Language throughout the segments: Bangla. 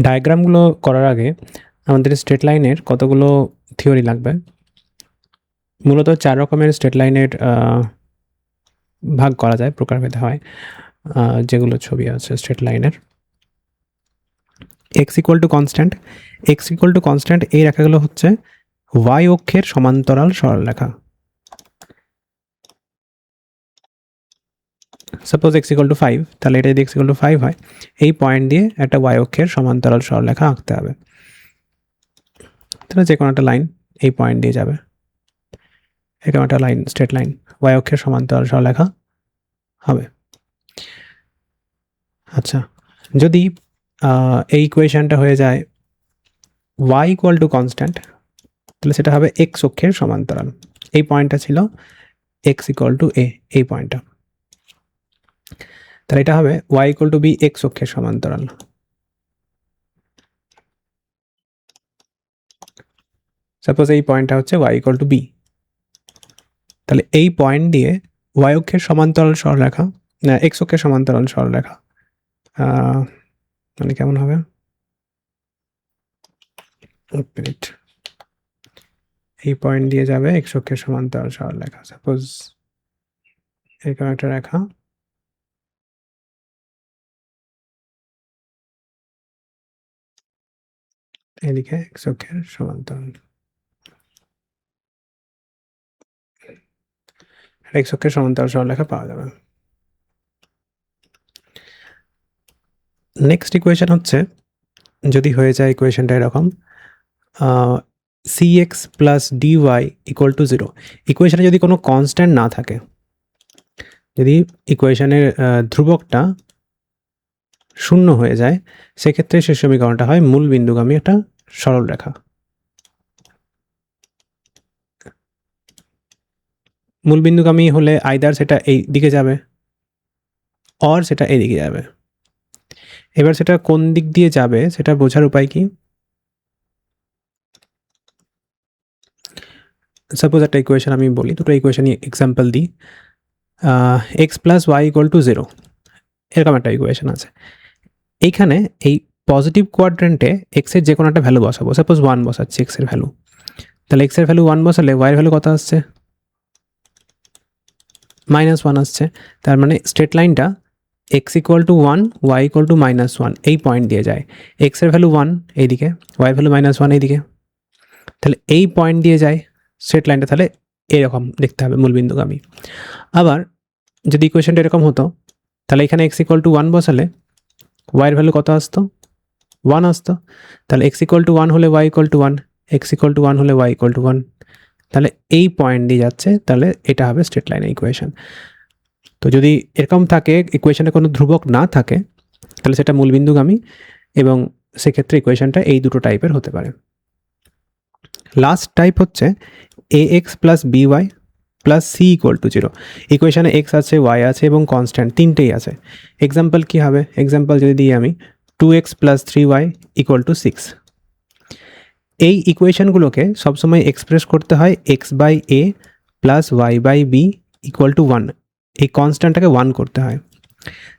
ডায়াগ্রামগুলো করার আগে আমাদের স্ট্রেট লাইনের কতগুলো থিওরি লাগবে। মূলত 4 রকমের স্ট্রেট লাইনের ভাগ করা যায়, প্রকারভেদে হয়, যেগুলো ছবি আছে স্ট্রেট লাইনের। এক্স ইকুয়াল টু কনস্ট্যান্ট, এই রেখাগুলো হচ্ছে ওয়াই অক্ষের সমান্তরাল সরলরেখা। সাপোজ এক্স ইকুয়াল টু 5, তাহলে এটা যদি এক্স ইকুয়াল টু 5 হয়, এই পয়েন্ট দিয়ে একটা ওয়াই অক্ষের সমান্তরাল সরলরেখা আঁকতে হবে। তাহলে যে কোনো একটা লাইন এই পয়েন্ট দিয়ে যাবে, এরকম একটা লাইন, স্ট্রেট লাইন, ওয়াই অক্ষের সমান্তরাল সরলরেখা হবে। আচ্ছা, যদি এই ইকুয়েশনটা হয়ে যায় ওয়াই ইকুয়াল টু কনস্ট্যান্ট, তাহলে সেটা হবে এক্স অক্ষের সমান্তরাল। এই পয়েন্টটা ছিল এক্স ইকুয়াল টু এ, এই পয়েন্টটা, তাহলে এটা হবে y equal to b x অক্ষের সমান্তরাল। সাপোজ এই পয়েন্টটা হচ্ছে ওয়াই ইকুয়াল টু বি, তাহলে এই পয়েন্ট দিয়ে ওয়াই অক্ষের সমান্তরাল সরলরেখা, না এক্স অক্ষের সমান্তরাল সরলরেখা, মানে কেমন হবে, মিনিট, এই পয়েন্ট দিয়ে যাবে এক্স অক্ষের সমান্তরাল সরলরেখা। সাপোজ এরকম একটা রেখা, এদিকে এক্স অক্ষের সমান্তরাল, এক্স অক্ষের সমান্তরাল সরলরেখা পাওয়া যাবে। নেক্সট ইকুয়েশন হচ্ছে, যদি হয়ে যায় ইকুয়েশনটা এরকম, cx plus dy equal to 0, ইকুয়েশনে যদি কোনো কনস্ট্যান্ট না থাকে, যদি ইকুয়েশনের ধ্রুবকটা শূন্য হয়ে যায়, সেক্ষেত্রে সেই সমীকরণটা হয় মূল বিন্দুগামী একটা সরল রেখা। মূল বিন্দুগামী হলে আইদার সেটা এই দিকে যাবে অর সেটা এদিকে যাবে। এবার সেটা কোন দিক দিয়ে যাবে সেটা বোঝার উপায় কি, সাপোজ একটা ইকুয়েশন আমি বলি, দুটো ইকুয়েশন এক্সাম্পল দিই। X plus y equal to 0, এরকম একটা ইকুয়েশন আছে। এইখানে এই পজিটিভ কোয়াড্রেন্টে এক্সের যে কোনো একটা ভ্যালু বসাবো, সাপোজ 1 বসাচ্ছি এক্সের ভ্যালু, তাহলে এক্সের ভ্যালু 1 বসালে ওয়াইয়ের ভ্যালু কত আসছে, -1 আসছে। তার মানে স্ট্রেট লাইনটা x equal to 1, y equal to -1 এই পয়েন্ট দিয়ে যায়। এক্সের ভ্যালু 1 এইদিকে, ওয়াইয়ের ভ্যালু -1 এইদিকে, তাহলে এই পয়েন্ট দিয়ে যায় স্ট্রেট লাইনটা, তাহলে এরকম দেখতে হবে মূলবিন্দুগামী। আবার যদি ইকুয়েশনটা এরকম হতো, তাহলে এখানে এক্স ইকুয়াল টু 1 বসালে ওয়াইয়ের ভ্যালু কত আসতো, 1 আসতো। তাহলে এক্স ইকুয়াল টু 1 হলে y equal to 1, x equal to 1 হলে ওয়াই ইকুয়াল টু 1, তাহলে এই পয়েন্ট দিয়ে যাচ্ছে, তাহলে এটা হবে স্ট্রেট লাইনের ইকুয়েশন। তো যদি এরকম থাকে, ইকুয়েশনে কোনো ধ্রুবক না থাকে, তাহলে সেটা মূলবিন্দুগামী, এবং সেক্ষেত্রে ইকুয়েশনটা এই দুটো টাইপের হতে পারে। লাস্ট টাইপ হচ্ছে a x plus b y plus c equal to 0, ইকুয়েশনে এক্স আছে, ওয়াই আছে এবং কনস্ট্যান্ট তিনটেই আছে। এক্সাম্পল কী হবে, এক্সাম্পল যদি দিই আমি, 2x plus 3y equal two 6, এই ইকুয়েশনগুলোকে সবসময় এক্সপ্রেস করতে হয় x by a plus y by b equal to 1, এই কনস্ট্যান্টটাকে 1 করতে হয়।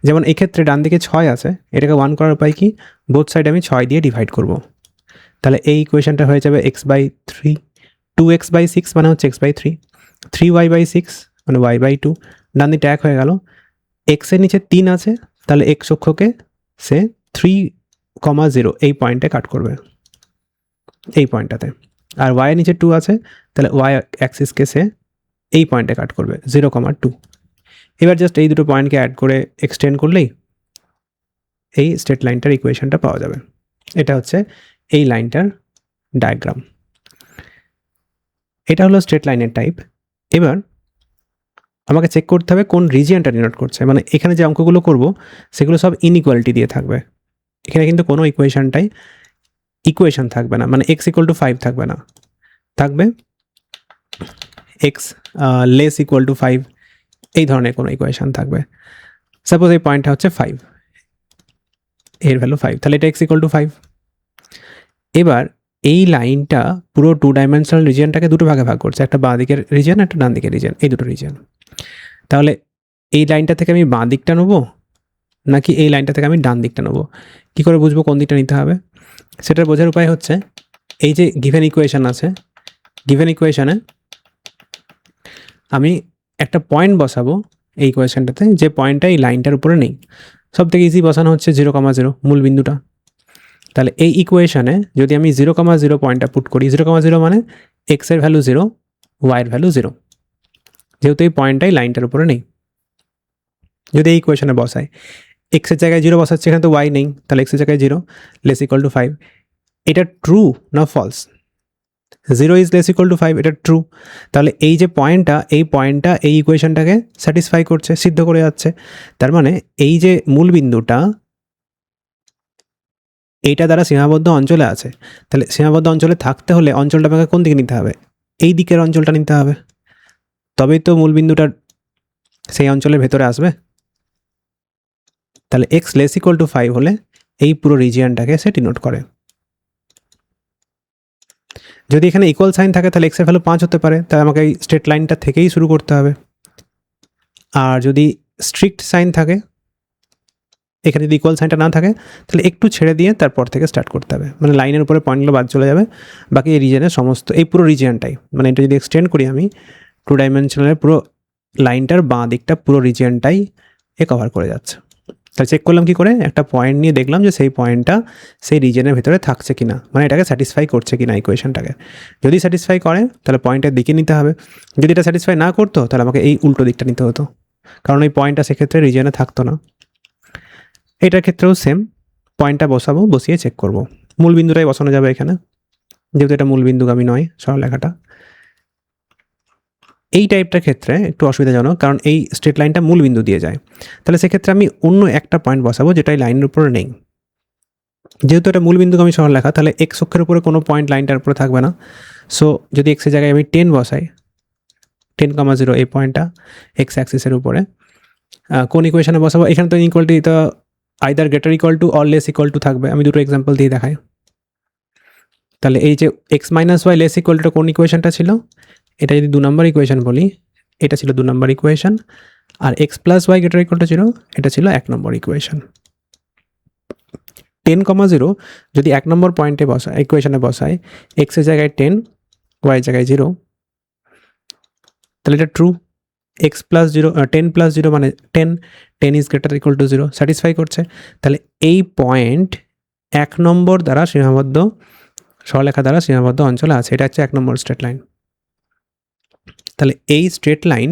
যেমন এক্ষেত্রে ডান দিকে 6 আছে, এটাকে 1 করার উপায় কি, বোথ সাইড আমি 6 দিয়ে ডিভাইড করব, তাহলে এই ইকুয়েশনটা হয়ে যাবে এক্স বাই 3, 2x বাই 6 মানে হচ্ছে এক্স বাই 3, 3y বাই 6 মানে y বাই 2, ডান দিকটা 1 হয়ে গেল। এক্সের নিচে 3 আছে, তাহলে এক্স অক্ষকে সে 3,0 এই পয়েন্টে কাট করবে, এই পয়েন্টটাতে। আর ওয়াইয়ের নিচে 2 আছে, তাহলে ওয়াই অ্যাক্সিসকে সে এই পয়েন্টে কাট করবে 0,2। এবার জাস্ট এই দুটো পয়েন্টকে অ্যাড করে এক্সটেন্ড করলেই এই স্ট্রেট লাইনটার ইকুয়েশনটা পাওয়া যাবে। এটা হচ্ছে এই লাইনটার ডায়াগ্রাম। এটা হলো স্ট্রেট লাইনের টাইপ। এবার আমাকে চেক করতে হবে কোন রিজিয়নটা ডিনোট করছে, মানে এখানে যে অঙ্কগুলো করব সেগুলো সব ইনইকুয়ালিটি দিয়ে থাকবে। এখানে কিন্তু কোনো ইকুয়েশন থাকবে না, মানে এক্স ইকুয়াল টু 5 থাকবে না, থাকবে এক্স লেস ইকুয়াল টু 5, এই ধরনের কোনো ইকুয়েশন থাকবে। সাপোজ এই পয়েন্টটা হচ্ছে 5, এর ভ্যালু 5, তাহলে এটা এক্স ইকুয়াল টু 5। এবার এই লাইনটা পুরো 2 ডাইমেনশনাল রিজিয়নটাকে দুটো ভাগে ভাগ করছে, একটা বাঁ দিকের রিজিয়ন, একটা ডান দিকের রিজিয়ন, এই দুটো রিজিয়ন। তাহলে এই লাইনটা থেকে আমি বাঁ দিকটা নেবো নাকি এই লাইনটা থেকে আমি ডান দিকটা নেবো। কী করে বুঝবো কোন দিকটা নিতে হবে? সেটার বোঝার উপায় হচ্ছে এই যে গিভেন ইকুয়েশান আছে, গিভেন ইকুয়েশানে আমি একটা পয়েন্ট বসাবো এই ইকুয়েশানটাতে, যে পয়েন্টটা এই লাইনটার উপরে নেই। সব থেকে ইজি বসানো হচ্ছে 0,0 মূল বিন্দুটা। তাহলে এই ইকুয়েশানে যদি আমি 0,0 পয়েন্টটা পুট করি, 0,0 মানে এক্সের ভ্যালু 0, ওয়াইয়ের ভ্যালু 0, যেহেতু এই পয়েন্টটাই লাইনটার উপরে নেই। যদি এই ইকুয়েশানে বসাই, এক্সের জায়গায় 0 বসাচ্ছে, এখানে তো ওয়াই নেই, তাহলে এক্সের জায়গায় 0 লেস ইকুয়াল টু 5। এটা ট্রু না false? 0 is less equal to 5, এটা ট্রু। তাহলে এই যে পয়েন্টটা, এই পয়েন্টটা এই ইকুয়েশনটাকে স্যাটিসফাই করছে, সিদ্ধ করে যাচ্ছে। তার মানে এই যে মূল বিন্দুটা এইটা দ্বারা সীমাবদ্ধ অঞ্চলে আছে। তাহলে সীমাবদ্ধ অঞ্চলে থাকতে হলে অঞ্চলটা আমাকে কোন দিকে নিতে হবে? এই দিকের অঞ্চলটা নিতে হবে, তবেই তো মূল বিন্দুটা সেই অঞ্চলের ভেতরে আসবে। তাহলে এক্স লেস ইকুয়াল টু 5 হলে এই পুরো রিজিয়নটাকে সে ডিনোট করে। যদি এখানে ইকুয়াল সাইন থাকে তাহলে এক্সের ভ্যালু 5 হতে পারে, তাহলে আমাকে এই স্ট্রেট লাইনটা থেকেই শুরু করতে হবে। আর যদি স্ট্রিক্ট সাইন থাকে, এখানে যদি ইকুয়াল সাইনটা না থাকে, তাহলে একটু ছেড়ে দিয়ে তারপর থেকে স্টার্ট করতে হবে। মানে লাইনের উপরে পয়েন্টগুলো বাদ চলে যাবে, বাকি এই রিজিয়নের সমস্ত, এই পুরো রিজিয়নটাই, মানে এটা যদি এক্সটেন্ড করি আমি 2 ডাইমেনশনালের পুরো লাইনটার বাঁ দিকটা পুরো রিজিয়নটাই কভার করে যাচ্ছে। তাহলে চেক করলাম কী করে? একটা পয়েন্ট নিয়ে দেখলাম যে সেই পয়েন্টটা সেই রিজনের ভেতরে থাকছে কিনা, মানে এটাকে স্যাটিসফাই করছে কিনা ইকুয়েশনটাকে। যদি স্যাটিসফাই করে তাহলে পয়েন্টের দিকে নিতে হবে, যদি এটা স্যাটিসফাই না করতো তাহলে আমাকে এই উল্টো দিকটা নিতে হতো, কারণ এই পয়েন্টটা সেক্ষেত্রে রিজনে থাকতো না। এটার ক্ষেত্রেও সেম, পয়েন্টটা বসাবো, বসিয়ে চেক করব। মূল বিন্দুটাই বসানো যাবে এখানে, যেহেতু এটা মূল বিন্দুগামী নয় সরলরেখাটা। এই টাইপটার ক্ষেত্রে একটু অসুবিধাজনক, কারণ এই স্ট্রেট লাইনটা মূল বিন্দু দিয়ে যায়। তাহলে সেক্ষেত্রে আমি অন্য একটা পয়েন্ট বসাবো যেটা এই লাইনের উপরে নেই। যেহেতু এটা মূল বিন্দুগামী সরলরেখা, তাহলে এক্স অক্ষের উপরে কোনো পয়েন্ট লাইনটার উপরে থাকবে না। সো যদি এক্সের জায়গায় আমি 10 বসাই, 10,0 এই পয়েন্টটা এক্স অ্যাক্সিসের উপরে, কোন ইকুয়েশনে বসাবো? এখানে তো ইকুয়ালটি তো either greater equal to or less equal to থাকবে। আমি দুটো এক্সাম্পল দিয়ে দেখাই। তাহলে এই যে x minus y less equal to কোন ইকুয়েশনটা ছিল? এটা যদি 2 নম্বর ইকুয়েশন বলি, এটা ছিল 2 নম্বর ইকুয়েশন। আর x plus y greater equal to 0, এটা ছিল 1 নম্বর ইকুয়েশন। 10,0 যদি 1 নম্বর পয়েন্টে বসায়, ইকুয়েশনে বসায়, এক্সের জায়গায় 10, ওয়াই জায়গায় 0, তাহলে এটা ট্রু। এক্স প্লাস 0, 10 প্লাস 0 মানে 10 is greater equal to 0, satisfy করছে। তাহলে এই পয়েন্ট 1 নম্বর দ্বারা সীমাবদ্ধ, সরলরেখা দ্বারা সীমাবদ্ধ অঞ্চলে আছে। এটা হচ্ছে 1 নম্বর স্ট্রেট লাইন। তাহলে এই স্ট্রেট লাইন,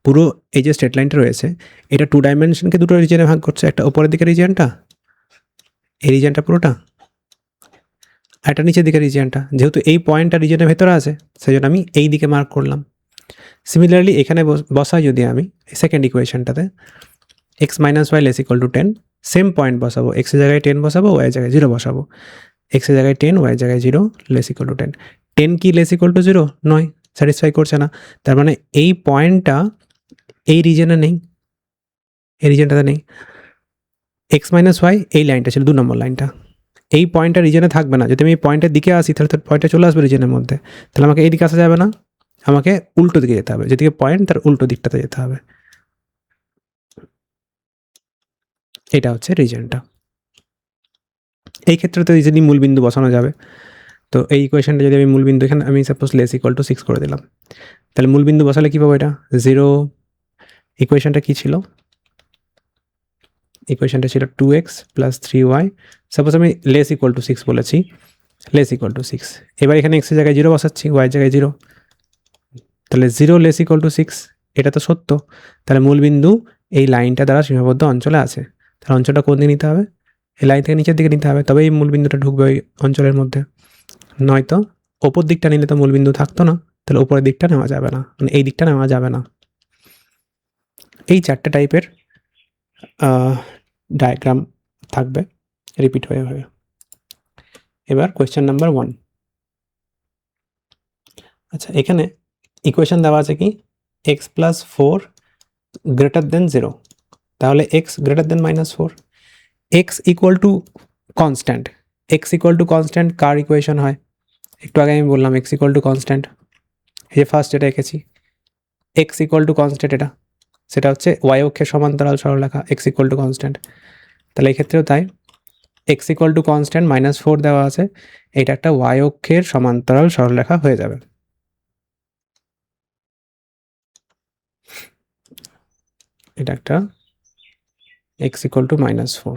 পুরো এই যে স্ট্রেট লাইনটা রয়েছে, এটা 2 ডাইমেনশনকে দুটো রিজিয়নে ভাগ করছে। একটা উপরের দিকের রিজিয়নটা, এই রিজিয়নটা পুরোটা, আর একটা নিচের দিকের রিজিয়নটা। যেহেতু এই পয়েন্টটা রিজিয়নের ভেতরে আছে, সেই জন্য আমি এই দিকে মার্ক করলাম। সিমিলারলি এখানে বসাই যদি আমি সেকেন্ড ইকুয়েশনটাতে, x minus y less equal to 10, same point বসাবো, এক্সের জায়গায় 10 বসাবো, ওয়াই জায়গায় 0 বসাবো। এক্সের জায়গায় 10, ওয়াই জায়গায় 0, লেস ইকুয়াল টু 10। 10 কি লেস ইকুয়াল টু 0? নয়, স্যাটিসফাই করছে না। তার মানে এই পয়েন্টটা এই রিজনে নেই, এই রিজনটাতে নেই। এক্স মাইনাস ওয়াই এই লাইনটা ছিল 2 নম্বর লাইনটা, এই পয়েন্টটা রিজনে থাকবে না। যদি আমি এই পয়েন্টের দিকে আসি তাহলে তো পয়েন্টটা চলে আসবে রিজনের মধ্যে, তাহলে আমাকে এই দিকে আসা যাবে না, আমাকে উল্টো দিকে যেতে হবে, যেদিকে পয়েন্ট তার উল্টো দিকটাতে যেতে হবে। এটা হচ্ছে রিজনটা। এই ক্ষেত্রে তো ইজিলি মূলবিন্দু বসানো যাবে। তো এই ইকুয়েশনটা যদি আমি মূলবিন্দু, এখানে আমি সাপোজ লেস ইকুয়াল টু 6 করে দিলাম, তাহলে মূলবিন্দু বসালে কী পাবো? এটা 0। ইকুয়েশনটা কী ছিল? ইকুয়েশনটা ছিল 2x প্লাস 3y। সাপোজ আমি লেস ইকুয়াল টু 6 বলেছি, লেস ইকুয়াল টু 6। এবার এখানে এক্সের জায়গায় 0 বসাচ্ছি, ওয়াই জায়গায় 0, তাহলে 0 লেস ইকুয়াল টু 6, এটা তো সত্য। তাহলে মূলবিন্দু এই লাইনটা দ্বারা সীমাবদ্ধ অঞ্চলে আছে। তাহলে অঞ্চলটা কোন দিকে নিতে হবে? এই লাইন থেকে নিচের দিকে নিতে হবে, তবে এই মূলবিন্দুটা ঢুকবে ওই অঞ্চলের মধ্যে। নয়তো ওপর দিকটা নিলে তো মূলবিন্দু থাকতো না, তাহলে উপরের দিকটা নেওয়া যাবে না, মানে এই দিকটা নেওয়া যাবে না। এই 4টে টাইপের ডায়াগ্রাম থাকবে রিপিট হয়ে হয়ে। এবার কোয়েশ্চেন নাম্বার 1। আচ্ছা, এখানে ইকুয়েশন দেওয়া আছে কি? এক্স প্লাস 4 গ্রেটার দেন 0, তাহলে x greater than -4। X equal to constant, x equal to constant car equation হয়? একটু আগে আমি বললাম এক্স ইকুয়াল টু কনস্ট্যান্ট, এই যে ফার্স্ট যেটা এঁকেছি এক্স ইকুয়াল টু কনস্ট্যান্ট, এটা সেটা হচ্ছে ওয়াই অক্ষের সমান্তরাল সরলরেখা, এক্স ইকুয়াল টু কনস্ট্যান্ট। তাহলে এই ক্ষেত্রেও তাই, এক্স ইকুয়াল টু কনস্ট্যান্ট -4 দেওয়া আছে, এটা একটা ওয়াই অক্ষের সমান্তরাল সরলরেখা হয়ে যাবে। এটা একটা এক্স ইকুয়াল টু -4,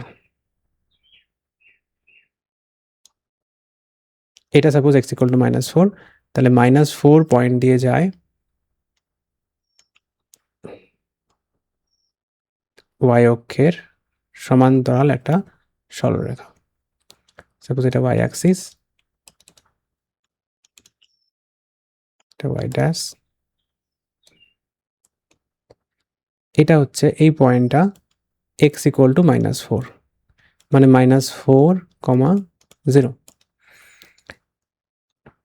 এটা সাপোজ এক্স ইকুয়াল টু -4, তাহলে -4 পয়েন্ট দিয়ে যায় ওয়াই অক্ষের সমান্তরাল একটা সরলরেখা। সাপোজ এটা ওয়াই অ্যাক্সিস, এটা ওয়াই ড্যাশ, এটা হচ্ছে এই পয়েন্টটা এক্স ইকুয়াল টু -4, মানে -4, 0।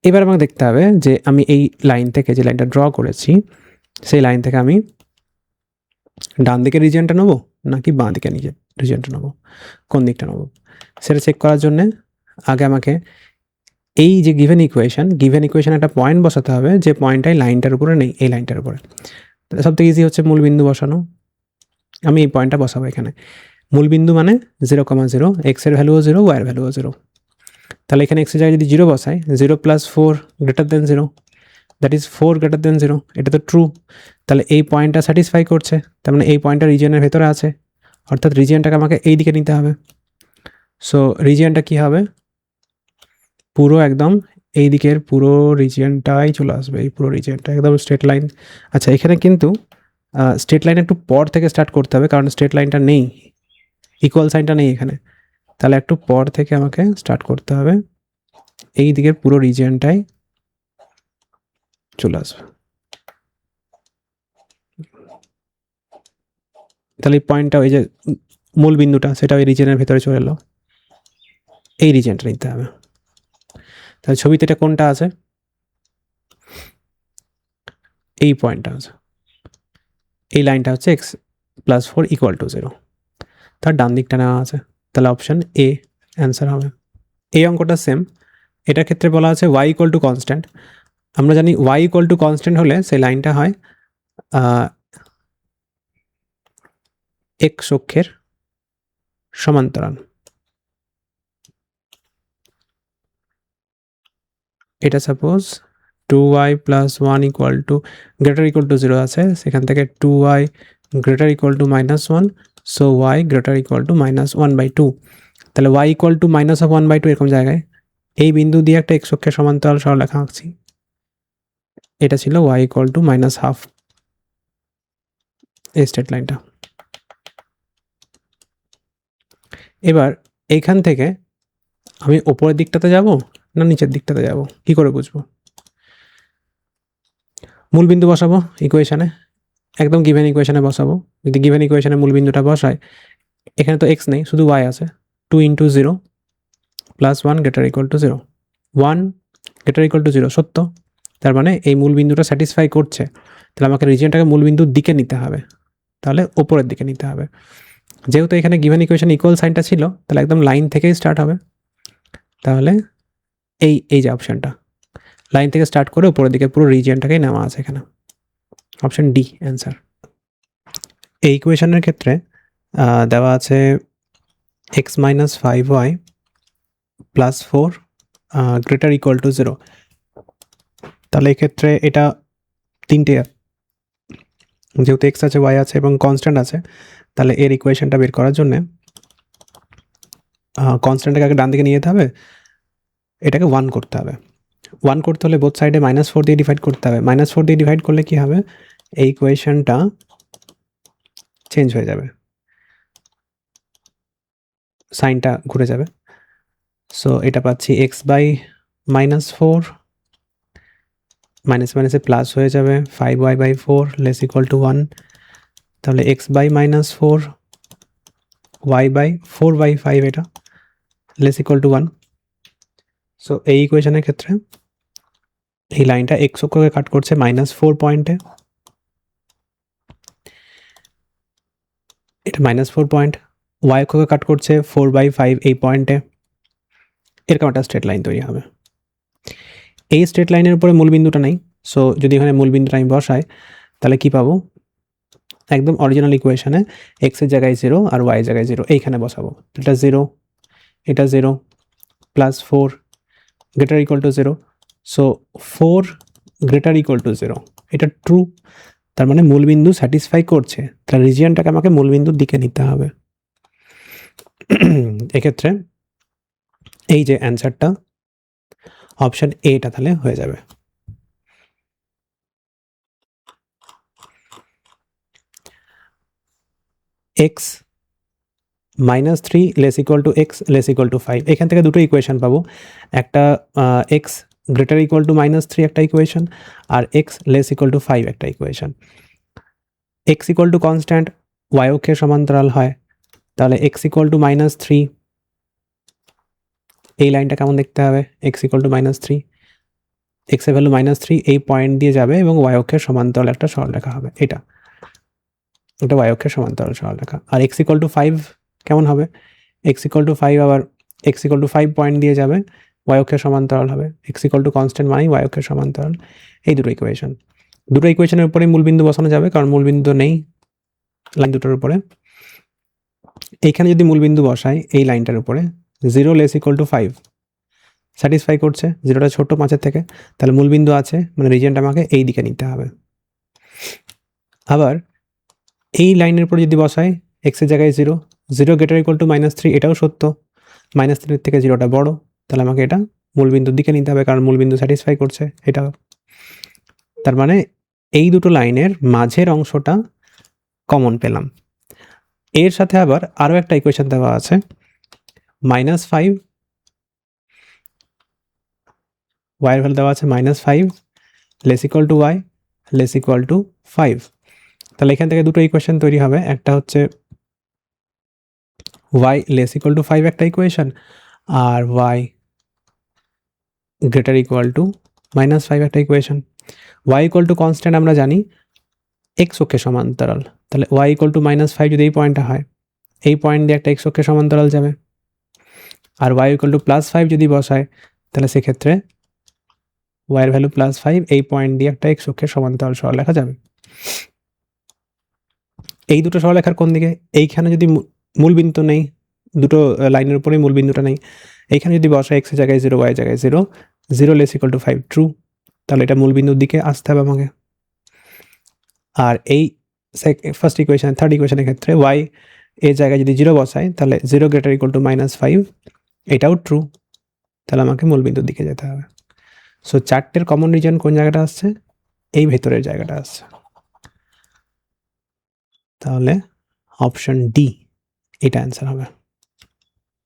এবার আমাকে দেখতে হবে যে আমি এই লাইন থেকে যে লাইনটা ড্র করেছি, সেই লাইন থেকে আমি ডান দিকের রিজিয়নটা নেবো নাকি বাঁ দিকে রিজিয়নটা নেবো, কোন দিকটা নেবো, সেটা চেক করার জন্যে আগে আমাকে এই যে গিভেন ইকুয়েশন একটা পয়েন্ট বসাতে হবে, যে পয়েন্টটাই লাইনটার উপরে নেই, এই লাইনটার উপরে। সব থেকে ইজি হচ্ছে মূল বিন্দু বসানো। আমি এই পয়েন্টটা বসাবো এখানে। মূল বিন্দু মানে 0,0, এক্সের ভ্যালুও 0, ওয়াইয়ের ভ্যালুও 0। তাহলে এখানে এক্সের জায়গায় যদি 0 বসাই, 0 + 4 > 0, দ্যাট ইজ 4 > 0, এটা তো ট্রু। তাহলে এই পয়েন্টটা স্যাটিসফাই করছে, তার মানে এই পয়েন্টটা রিজিয়নের ভেতরে আছে, অর্থাৎ রিজিয়নটাকে আমাকে এই দিকে নিতে হবে। সো রিজিয়নটা কী হবে, পুরো একদম এই দিকের পুরো রিজিয়নটাই চলে আসবে, এই পুরো রিজিয়নটা একদম স্ট্রেট লাইন। আচ্ছা, এখানে কিন্তু স্ট্রেট লাইন একটু পর থেকে স্টার্ট করতে হবে, কারণ স্ট্রেট লাইনটা নেই, ইকুয়াল সাইনটা নেই এখানে। তাহলে একটু পর থেকে আমাকে স্টার্ট করতে হবে, এই দিকের পুরো রিজিয়নটাই চলে আসবে। তাহলে এই পয়েন্টটা, ওই যে মূল বিন্দুটা, সেটা ওই রিজিয়নের ভেতরে চলে এলো, এই রিজিয়নটা নিতে হবে। তাহলে ছবিতে এটা কোনটা আছে, এই পয়েন্টটা আছে, এই লাইনটা হচ্ছে x + 4 = 0, তার ডান দিকটা নেওয়া আছে। তাহলে অপশান এ অ্যান্সার হবে। এই অঙ্কটা সেম, এটার ক্ষেত্রে বলা আছে y = কনস্ট্যান্ট। আমরা জানি y = কনস্ট্যান্ট হলে সেই লাইনটা হয় x অক্ষের সমান্তরাল। এটা সাপোজ 2y + 1 > 0 আছে, সেখান থেকে 2y > -1, সো y > -1/2। তাহলে y = -1/2 এরকম জায়গায় এই বিন্দু দিয়ে একটা x অক্ষের সমান্তরাল সরলরেখা আঁকছি, এটা ছিল y = -1/2, এই স্ট্রেট লাইনটা। এবার এইখান থেকে আমি ওপরের দিকটাতে যাব না নিচের দিকটাতে যাব, কি করে বুঝবো? মূল বিন্দু বসাবো ইকুয়েশানে, একদম গিভেন ইকুয়েশানে বসাবো। যদি গিভেন ইকুয়েশানে মূল বিন্দুটা বসাই, এখানে তো x নেই, শুধু y আছে। 2 × 0 + 1 > 0, 1 > 0 সত্য, তার মানে এই মূল বিন্দুটা স্যাটিসফাই করছে। তাহলে আমাকে রিজিয়নটাকে মূল বিন্দুর দিকে নিতে হবে, তাহলে ওপরের দিকে নিতে হবে। যেহেতু এখানে গিভেন ইকুয়েশন ইকুয়াল সাইনটা ছিল, তাহলে একদম লাইন থেকেই স্টার্ট হবে। তাহলে এই যে অপশানটা, লাইন থেকে স্টার্ট করে উপরের দিকে পুরো রিজিয়নটাকেই নেওয়া আছে এখানে, অপশান ডি অ্যান্সার। এই ইকুয়েশনের ক্ষেত্রে দেওয়া আছে x - 5y + 4 > 0। তাহলে এক্ষেত্রে এটা তিনটে, যেহেতু x আছে, y আছে এবং কনস্ট্যান্ট আছে, তাহলে এর ইকুয়েশনটা বের করার জন্যে কনস্ট্যান্টটাকে আগে ডান দিকে নিয়ে যেতে হবে, এটাকে 1 করতে হবে। 1 করতে হলে বোথ সাইডে -4 দিয়ে ডিভাইড করতে হবে। -4 দিয়ে ডিভাইড করলে কি হবে, এই ইকুয়েশনটা চেঞ্জ হয়ে যাবে, সাইনটা ঘুরে যাবে। সো এটা পাচ্ছি x / -4, মাইনাস মাইনাসে প্লাস হয়ে যাবে, 5y/4 <= 1। তাহলে x / -4, y/4/5 এটা <= 1। সো এই ইকুয়েশনের ক্ষেত্রে এই লাইনটা x অক্ষকে কাট করছে -4 পয়েন্টে, এটা -4 পয়েন্ট, y অক্ষকে কাট করছে 4/5 এই পয়েন্টে, এরকম একটা স্ট্রেট লাইন তৈরি হবে। এই স্ট্রেট লাইনের উপরে মূল বিন্দুটা নেই, সো যদি এখানে মূল বিন্দুটা আমি বসাই, তাহলে কি পাবো, একদম অরিজিনাল ইকুয়েশনে এক্সের জায়গায় 0 আর ওয়াইয়ের জায়গায় 0 এইখানে বসাবো। এটা 0, এটা 0, plus 4 greater equal to 0, so 4 greater equal to 0, এটা ট্রু। তার মানে মূলবিন্দু স্যাটিসফাই করছে, তাহলে রিজিয়নটাকে আমাকে মূলবিন্দুর দিকে নিতে হবে। এক্ষেত্রে এই যে অ্যান্সারটা অপশন এটা তাহলে হয়ে যাবে। X -3 less equal two x less equal to 5, এখান থেকে দুটো ইকুয়েশন পাবো। একটা এক্স গ্রেটার ইকুয়াল টু -3 একটা ইকুয়েশন, আর এক্স লেস ইকুয়াল টু 5 একটা equation. X equal to constant, y অক্ষের সমান্তরাল হয়, তাহলে এক্স ইকুয়াল টু -3, এই লাইনটা কেমন দেখতে হবে? এক্স ইকুয়াল টু -3, এক্সের ভ্যালু -3, এই পয়েন্ট দিয়ে যাবে এবং ওয়াই অক্ষের সমান্তরাল একটা সরলরেখা হবে, এটা ওয়াই অক্ষের সমান্তরাল সরলরেখা। আর এক্স ইকুয়াল টু 5 কেমন হবে? এক্স ইকুয়াল টু 5 আবার এক্স ইকুয়াল টু 5 পয়েন্ট দিয়ে যাবে, ওয়াই অক্ষের সমান্তরাল হবে। এক্স ইকুয়াল টু কনস্ট্যান্ট মানেই ওয়াই অক্ষের সমান্তরাল। এই দুটো ইকুয়েশন, দুটো ইকুয়েশনের উপরেই মূলবিন্দু বসানো যাবে, কারণ মূলবিন্দু নেই লাইন দুটোর উপরে। এইখানে যদি মূলবিন্দু বসাই এই লাইনটার উপরে, 0 লেস ইকুয়াল টু 5 স্যাটিসফাই করছে, 0টা ছোট 5-এর থেকে, তাহলে মূলবিন্দু আছে, মানে রিজিয়নটা আমাকে এই দিকে নিতে হবে। আবার এই লাইনের উপরে যদি বসাই এক্সের জায়গায় 0, 0 গ্রেটার ইকুয়াল টু -3, এটাও সত্য, -3 থেকে 0টা বড়, তাহলে আমাকে এটা মূলবিন্দুর দিকে নিতে হবে, কারণ মূলবিন্দু স্যাটিসফাই করছে এটা। তার মানে এই দুটো লাইনের মাঝের অংশটা কমন পেলাম। এর সাথে আবার আরও একটা ইকুয়েশন দেওয়া আছে, -5, ওয়াইয়ের ভ্যালু দেওয়া আছে -5 less equal to y less equal to 5। তাহলে এখান থেকে দুটো ইকুয়েশন তৈরি হবে, একটা হচ্ছে ওয়াই লেস ইকুয়াল টু 5 একটা ইকুয়েশন, আর ওয়াই গ্রেটার ইকুয়াল টু -5 একটা equation. Y equal to constant আমরা জানি, এক্স অক্ষের সমান্তরাল, তাহলে ওয়াই ইকুয়াল টু -5 যদি এই পয়েন্টটা হয়, এই পয়েন্ট দিয়ে একটা এক্স অক্ষের সমান্তরাল যাবে। আর ওয়াই ইকুয়াল টু +5 যদি বসায়, তাহলে সেক্ষেত্রে ওয়াইয়ের ভ্যালু +5, এই পয়েন্ট দিয়ে একটা এক্স অক্ষের সমান্তরাল সরলরেখা যাবে। এই দুটো সরলরেখার কোন দিকে? এইখানে যদি মূলবিন্দু নেই, দুটো লাইনের উপরেই মূলবিন্দুটা নেই, এইখানে যদি বসায় এক্সের জায়গায় 0 ওয়াইয়ের জায়গায় 0, 0 লেস ইকুয়াল টু 5 ট্রু, তাহলে এটা মূলবিন্দুর দিকে আসতে হবে আমাকে। আর এই ফার্স্ট ইকুয়েশন, থার্ড ইকুয়েশনের ক্ষেত্রে ওয়াই এর জায়গায় যদি 0 বসায়, তাহলে 0 গ্রেটার ইকুয়াল টু -5, এটাও ট্রু, তাহলে আমাকে মূলবিন্দুর দিকে যেতে হবে। সো চারটের কমন রিজন কোন জায়গাটা আসছে? এই ভেতরের জায়গাটা আসছে। তাহলে অপশন ডি এটা অ্যান্সার হবে।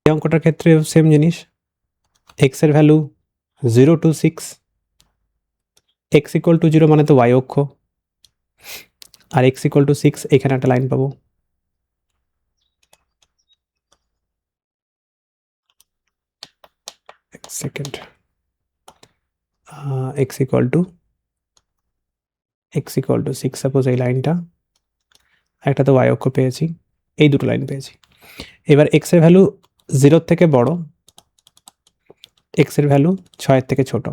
এই অঙ্কটার ক্ষেত্রে সেম জিনিস, এক্সের value 0 to 6, x equal to 0 মানে তো ওয়াই অক্ষ, আর এক্স ইকুয়াল টু 6, এখানে একটা লাইন পাবো। Second, x equal two 6, suppose এই লাইনটা, একটা তো ওয়াই অক্ষ পেয়েছি, এই দুটো লাইন পেয়েছি। এবার এক্সের ভ্যালু 0 থেকে বড়, এক্সের ভ্যালু 6 থেকে ছোট,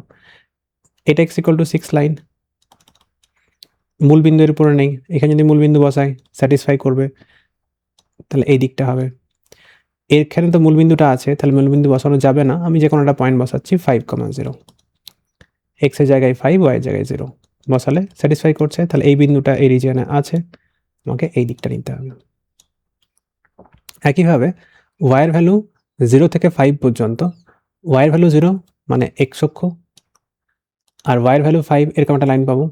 এটা এক্স ইকুয়াল টু 6 লাইন, মূলবিন্দু এর উপরে নেই, এখানে যদি মূলবিন্দু বসাই স্যাটিসফাই করবে, তাহলে এই দিকটা হবে। এখানে তো মূলবিন্দুটা আছে, তাহলে মূলবিন্দু বসানো যাবে না, আমি যে কোনো একটা পয়েন্ট বসাচ্ছি 5,0, এক্সের জায়গায় 5 ওয়াইয়ের জায়গায় 0 বসালে স্যাটিসফাই করছে, তাহলে এই বিন্দুটা এই রিজিয়নে আছে, আমাকে এই দিকটা নিতে হবে। একইভাবে ওয়াইয়ের ভ্যালু 0 থেকে 5 পর্যন্ত, ওয়াইয়ের ভ্যালু 0 মানে এক্স অক্ষ, আর ওয়াইয়ের ভ্যালু 5, এরকম একটা লাইন পাবো।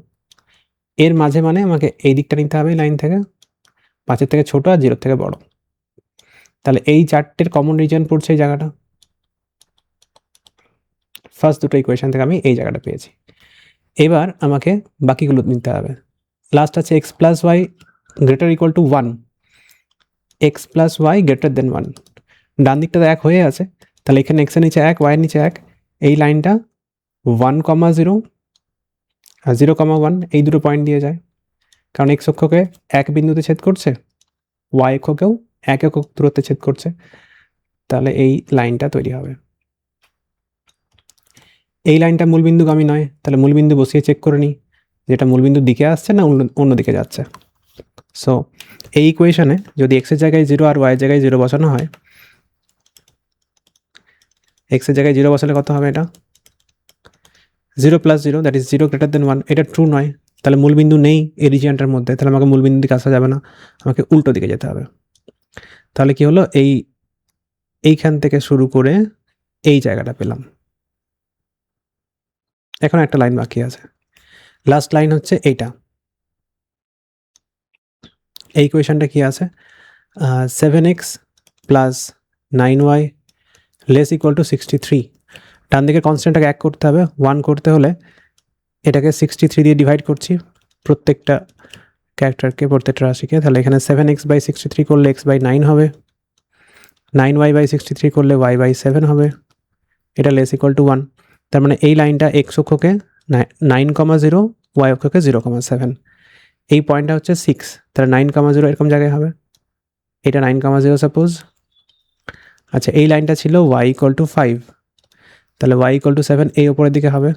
এর মাঝে মানে আমাকে এই দিকটা নিতে হবে, লাইন থেকে 5-এর থেকে ছোট আর 0 থেকে বড়, তাহলে এই চারটের কমন রিজন পড়ছে এই জায়গাটা। ফার্স্ট দুটো ইকুয়েশন থেকে আমি এই জায়গাটা পেয়েছি। এবার আমাকে বাকিগুলো নিতে হবে। লাস্ট আছে x plus y greater equal to 1, x plus y greater than 1, ডান দিকটা তো 1 হয়ে আছে, তাহলে এখানে এক্সের নিচে 1 ওয়াইয়ের নিচে 1, এই লাইনটা 1,0 আর 0,1 এই দুটো পয়েন্ট দিয়ে যায়, কারণ এক্স অক্ষকে 1 বিন্দুতে ছেদ করছে, ওয়াই অক্ষকেও 1 একক দূরত্বে ছেদ করছে, তাহলে এই লাইনটা তৈরি হবে। এই লাইনটা মূলবিন্দুগামী নয়, তাহলে মূলবিন্দু বসিয়ে চেক করে নিই যেটা মূলবিন্দুর দিকে আসছে না অন্য দিকে যাচ্ছে। সো এই ইকুয়েশনে যদি এক্সের জায়গায় 0 আর ওয়াইয়ের জায়গায় 0 বসানো হয়, এক্সের জায়গায় 0 বসালে কত হবে? এটা 0 + 0 দ্যাট ইজ 0 > 1। এটা ট্রু নয়, তাহলে মূলবিন্দু নেই এই রিজিয়নটার মধ্যে, তাহলে আমাকে মূলবিন্দুর দিকে আসা যাবে না, আমাকে উল্টো দিকে যেতে হবে। তাহলে কি হলো, এইখান থেকে শুরু করে এই জায়গাটা পেলাম। এখন একটা লাইন বাকি আছে, লাস্ট লাইন হচ্ছে এইটা। এই ইকুয়েশনটা কি আছে? 7x + 9y <= 63। ডান দিকের কনস্ট্যান্টটাকে 1 করতে হবে, 1 করতে হলে এটাকে 63 দিয়ে ডিভাইড করছি প্রত্যেকটা ক্যারেক্টারকে, প্রত্যেকটা রাশিকে। তাহলে এখানে 7x/63 করলে x/9 হবে, 9y/63 করলে y/7 হবে, এটা <= 1। তার মানে এই লাইনটা x অক্ষকে 9,0, y অক্ষকে 0,7। এই পয়েন্টটা হচ্ছে 6, তাহলে 9,0 এরকম জায়গায় হবে, এটা 9,0 সাপোজ। আচ্ছা, এই লাইনটা ছিল y = 5, তাহলে y = 7 এই ওপরের দিকে হবে।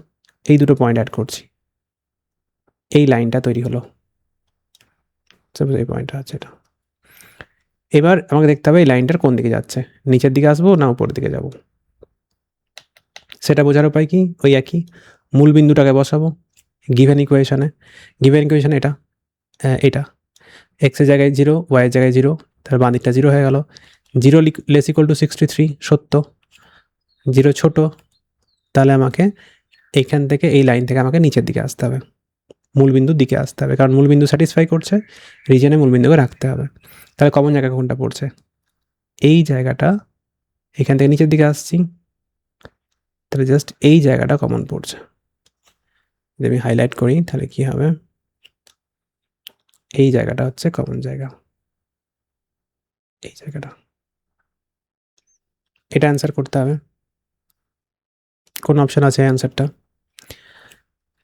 এই দুটো পয়েন্ট অ্যাড করছি, এই লাইনটা তৈরি হলো, সাপোজ এই পয়েন্টটা আছে এটা। এবার আমাকে দেখতে হবে এই লাইনটার কোন দিকে যাচ্ছে, নিচের দিকে আসবো না উপরের দিকে যাব। সেটা বোঝার উপায় কি? ওই একই, মূল বিন্দুটাকে বসাবো গিভেন ইকুয়েশনে। গিভেন ইকুয়েশন এটা, এটা এক্সের জায়গায় 0, ওয়াইয়ের জায়গায় 0, তাহলে বাঁ দিকটা 0 হয়ে গেল। 0 <= 63 সত্য, 0 ছোট, তাহলে আমাকে এইখান থেকে এই লাইন থেকে আমাকে নিচের দিকে আসতে হবে, মূলবিন্দুর দিকে আসতে হবে, কারণ মূলবিন্দু স্যাটিসফাই করছে, রিজনে মূলবিন্দুকে রাখতে হবে। তাহলে কমন জায়গা কোনটা পড়ছে? এই জায়গাটা, এখান থেকে নিচের দিকে আসছি, তাহলে জাস্ট এই জায়গাটা কমন পড়ছে। যদি আমি হাইলাইট করি তাহলে কি হবে, এই জায়গাটা হচ্ছে কমন জায়গা, এই জায়গাটা। এটা অ্যান্সার করতে হবে। কোন অপশন আছে অ্যান্সারটা?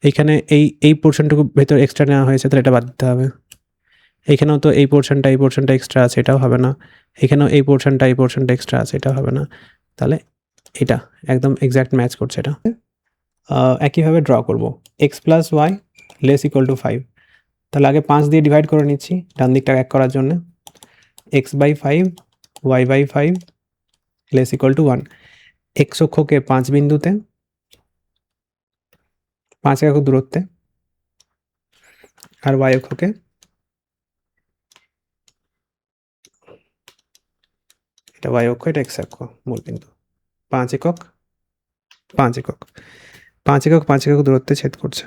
এইখানে এই পোর্শনটুকু ভেতর এক্সট্রা নেওয়া হয়েছে, তাহলে এটা বাদ দিতে হবে। এইখানেও তো এই পোর্শনটা এক্সট্রা আছে, এটাও হবে না। এখানেও এই পোর্শনটা এক্সট্রা আছে, এটাও হবে না। তাহলে এটা একদম এক্স্যাক্ট ম্যাচ করছে এটা। একইভাবে ড্র করব, x + y <= 5। তাহলে আগে 5 দিয়ে ডিভাইড করে নিচ্ছি ডান দিকটা 1 করার জন্য। x/5 y/5 <= 1। x অক্ষকে 5 বিন্দুতে, 5 একক দূরত্বে, আর y অক্ষকে এটা y অক্ষ, এটা x অক্ষ, মূল বিন্দু 5 একক 5 একক 5 একক 5 একক দূরত্বে ছেদ করছে।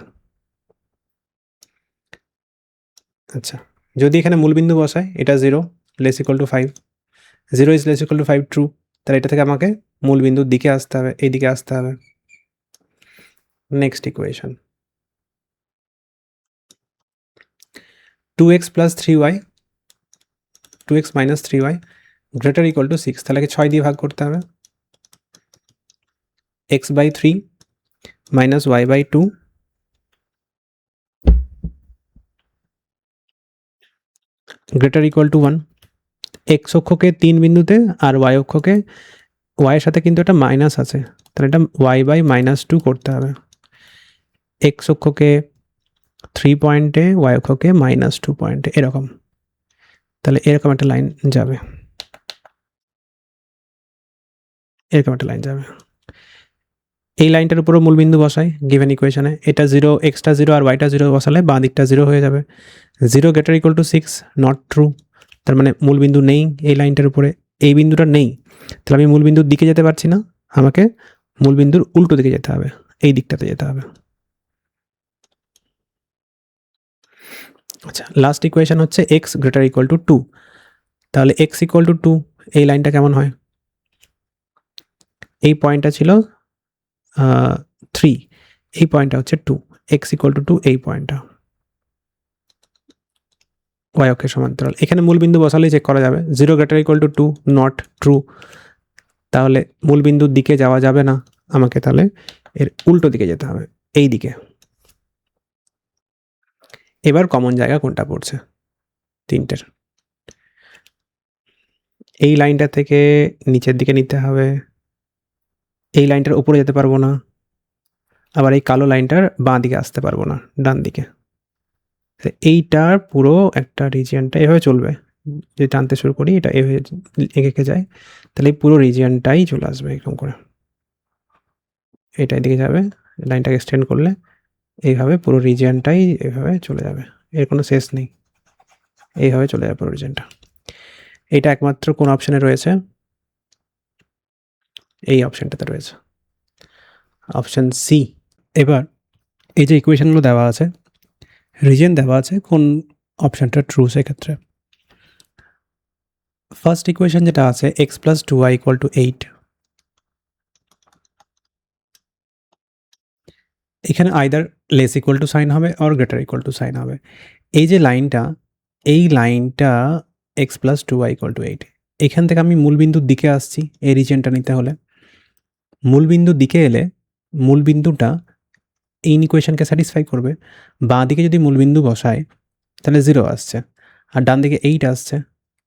আচ্ছা, যদি এখানে মূলবিন্দু বসাই, এটা 0 <= 5, 0 <= 5 ট্রু, তাহলে এটা থেকে আমাকে মূলবিন্দুর দিকে আসতে হবে, এই দিকে আসতে হবে। Next equation, 2x + 3y 2x - 3y > 6। তাহলে 6 দিয়ে ভাগ করতে হবে, x/3 - y/2 > 1। x অক্ষকে 3 বিন্দুতে আর y অক্ষকে, y এর সাথে কিন্তু একটা মাইনাস আছে, তাহলে এটা y/-2 করতে হবে। x অক্ষকে 3 পয়েন্টে, y অক্ষকে -2 পয়েন্টে, এরকম। তাহলে এরকম একটা লাইন যাবে, এরকম একটা লাইন যাবে। এই লাইনটার উপরও মূলবিন্দু বসাই গিভেন ইকুয়েশনে। এটা 0, এক্সটা 0 আর ওয়াইটা 0 বসালে বাঁ দিকটা 0 হয়ে যাবে। 0 > 6 নট ট্রু, তার মানে মূলবিন্দু নেই এই লাইনটার উপরে, এই বিন্দুটা নেই, তাহলে আমি মূলবিন্দুর দিকে যেতে পারছি না, আমাকে মূলবিন্দুর উল্টো দিকে যেতে হবে, এই দিকটাতে যেতে হবে। আচ্ছা, লাস্ট ইকুয়েশন হচ্ছে x > 2। তাহলে x = 2, এই লাইনটা কেমন হয়? এই পয়েন্টটা ছিল 3, এই পয়েন্টটা হচ্ছে 2, x = 2 এই পয়েন্টটা, y অক্ষের সমান্তরাল। এখানে মূলবিন্দু বসালেই চেক করা যাবে। 0 > 2 নট ট্রু, তাহলে মূলবিন্দুর দিকে যাওয়া যাবে না, আমাকে তাহলে এর উল্টো দিকে যেতে হবে, এই দিকে। এবার কমন জায়গা কোনটা পড়ছে? তিনটের। এই লাইনটা থেকে নিচের দিকে নিতে হবে, এই লাইনটার উপরে যেতে পারবো না, আবার এই কালো লাইনটার বাঁ দিকে আসতে পারবো না, ডান দিকে। এইটার পুরো একটা রিজিয়নটা এভাবে চলবে, যদি টানতে শুরু করি এটা এভাবে এঁকে যায়, তাহলে এই পুরো রিজিয়নটাই চলে আসবে এরকম করে, এটা এদিকে যাবে, লাইনটাকে এক্সটেন্ড করলে এইভাবে পুরো রিজিয়নটাই এভাবে চলে যাবে, এর কোনো শেষ নেই, এইভাবে চলে যাবে পুরো রিজিয়নটা। এটা একমাত্র কোন অপশানে রয়েছে? এই অপশানটাতে রয়েছে, অপশান সি। এবার এই যে ইকুয়েশনগুলো দেওয়া আছে, রিজিয়ন দেওয়া আছে, কোন অপশানটা ট্রু সেক্ষেত্রে? ফার্স্ট ইকুয়েশন যেটা আছে x plus 2y equal to 8, এখানে either less equal to sign হবে or greater equal to sign হবে। এই যে লাইনটা, এই লাইনটা x plus 2y equal to 8, এখান থেকে আমি মূলবিন্দুর দিকে আসছি, এই রিজিয়নটা নিতে হলে মূলবিন্দুর দিকে এলে মূলবিন্দুটা এই ইকুয়েশনকে স্যাটিসফাই করবে। বাঁ দিকে যদি মূলবিন্দু বসায় তাহলে 0 আসছে, আর ডান দিকে 8 আসছে।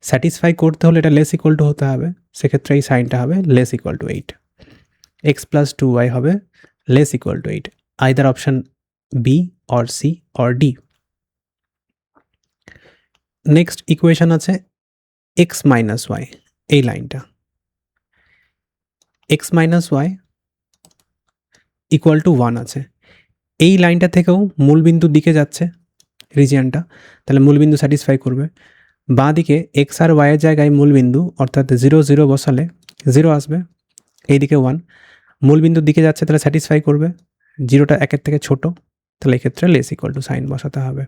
স্যাটিসফাই করতে হলে এটা লেস ইকুয়াল টু হতে হবে, সেক্ষেত্রে এই সাইনটা হবে less equal to 8, x plus 2y হবে less equal to 8, either option B or C or D. Next equation আছে এক্স মাইনাস ওয়াই, এই লাইনটা x minus y equal to 1 আছে, এই লাইনটা থেকেও মূলবিন্দুর দিকে যাচ্ছে রিজিয়নটা, তাহলে মূলবিন্দু স্যাটিসফাই করবে। বাঁ দিকে এক্স আর ওয়াইয়ের জায়গায় মূলবিন্দু অর্থাৎ 0 0 বসালে 0 আসবে, এইদিকে 1, মূলবিন্দুর দিকে যাচ্ছে তাহলে স্যাটিসফাই করবে, 0টা 1-এর থেকে ছোট, তাহলে এক্ষেত্রে লেস ইকুয়াল টু সাইন বসাতে হবে।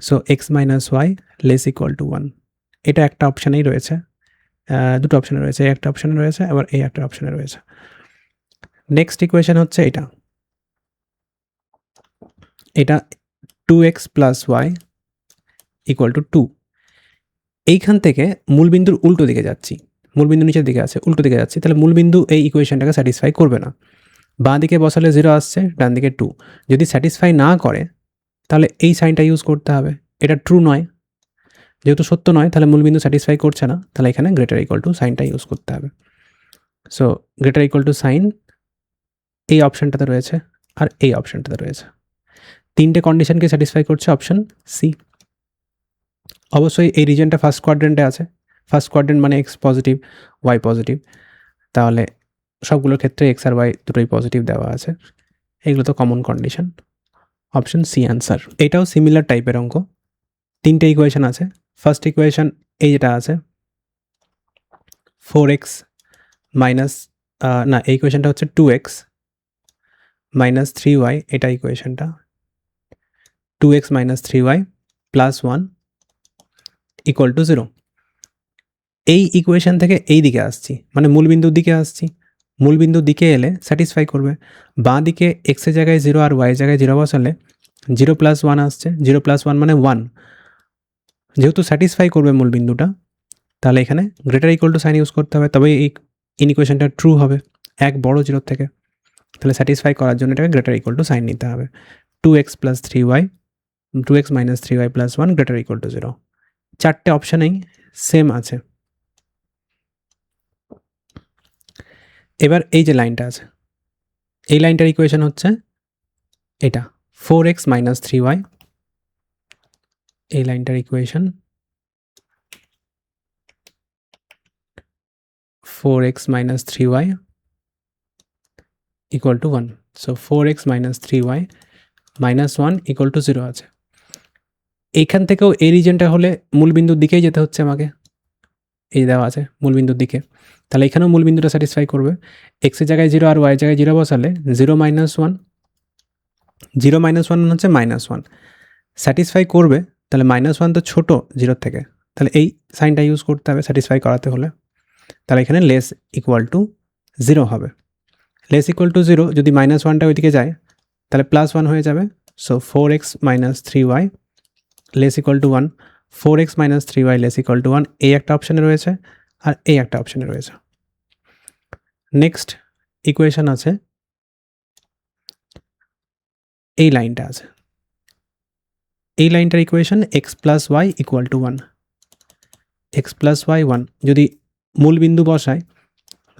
So x minus y less equal to 1, এটা একটা অপশানেই রয়েছে, দুটো অপশানে রয়েছে, এই একটা অপশানে রয়েছে, আবার এই একটা অপশানে রয়েছে। নেক্সট ইকুয়েশন হচ্ছে এটা, এটা 2x plus y equal two 2, এইখান থেকে মূলবিন্দুর উল্টো দিকে যাচ্ছি, মূলবিন্দু নিচের দিকে আছে, উল্টো দিকে যাচ্ছি, তাহলে মূলবিন্দু এই ইকুয়েশনটাকে স্যাটিসফাই করবে না। বাঁ দিকে বসালে 0 আসছে, ডান দিকে 2, যদি স্যাটিসফাই না করে তাহলে এই সাইনটা ইউজ করতে হবে, এটা ট্রু নয়, যেহেতু সত্য নয় তাহলে মূলবিন্দু স্যাটিসফাই করছে না, তাহলে এখানে গ্রেটার ইকুয়াল টু সাইনটা ইউজ করতে হবে। So greater equal to sign এই অপশানটাতে রয়েছে আর এই অপশানটাতে রয়েছে, তিনটে কন্ডিশনকে স্যাটিসফাই করছে অপশান সি। অবশ্যই এই রিজনটা ফার্স্ট কোয়াড্রেন্টে আছে, ফার্স্ট কোয়াড্রেন্ট মানে এক্স পজিটিভ ওয়াই পজিটিভ, তাহলে সবগুলোর ক্ষেত্রে এক্স আর ওয়াই দুটোই পজিটিভ দেওয়া আছে, এগুলো তো common condition, option C answer. এটাও সিমিলার টাইপের অঙ্ক, তিনটে ইকুয়েশন আছে। ফার্স্ট ইকুয়েশন এই যেটা আছে 4x মাইনাস, না এই ইকুয়েশনটা হচ্ছে 2x মাইনাস 3y, এটা ইকুয়েশনটা 2x minus 3y plus 1 equal to 0। এই ইকুয়েশন থেকে এই দিকে আসছি, মানে মূলবিন্দুর দিকে আসছি, মূলবিন্দুর দিকে এলে স্যাটিসফাই করবে। বাঁ দিকে এক্সের জায়গায় 0 আর ওয়াই জায়গায় 0 বসালে 0 প্লাস 1 আসছে, 0 প্লাস 1 মানে 1, যেহেতু স্যাটিসফাই করবে মূলবিন্দুটা, তাহলে এখানে greater equal to sign use করতে হবে, তবে এই ইকুয়েশনটা ট্রু হবে এক বড় 0 থেকে, তাহলে স্যাটিসফাই করার জন্য এটাকে গ্রেটার ইকুয়াল টু সাইন নিতে হবে। 2x plus 3y 2x minus 3y plus 1 greater equal to 0, চারটে অপশানেই সেম আছে। এবার এই যে লাইনটা আছে, এই লাইনটার ইকুয়েশন হচ্ছে এটা 4x মাইনাস 3y, এই লাইনটার equation 4x minus 3y equal to 1, so 4x minus 3y minus 1 equal to 0 আছে। এইখান থেকেও এই রিজনটা হলে মূলবিন্দুর দিকেই যেতে হচ্ছে আমাকে, এই দেওয়া আছে মূলবিন্দুর দিকে, তাহলে এখানেও মূলবিন্দুটা স্যাটিসফাই করবে। এক্সের জায়গায় 0 আর ওয়াইয়ের জায়গায় 0 বসালে 0 মাইনাস 1, 0 মাইনাস 1 হচ্ছে মাইনাস 1, স্যাটিসফাই করবে, তাহলে মাইনাস 1 তো ছোটো 0 থেকে, তাহলে এই সাইনটা ইউজ করতে হবে স্যাটিসফাই করাতে হলে, তাহলে এখানে লেস ইকুয়াল টু 0 হবে। লেস ইকুয়াল টু 0 যদি মাইনাস 1টা ওইদিকে যায় তাহলে প্লাস 1 হয়ে যাবে, so 4x minus 3y less equal to 1, 4x minus 3y less equal to 1, এই একটা অপশানে রয়েছে আর এই একটা অপশানে রয়েছে। নেক্সট ইকুয়েশন আছে এই লাইনটা আছে, এই লাইনটার equation x plus y equal to 1, x plus y 1, যদি মূলবিন্দু বসায়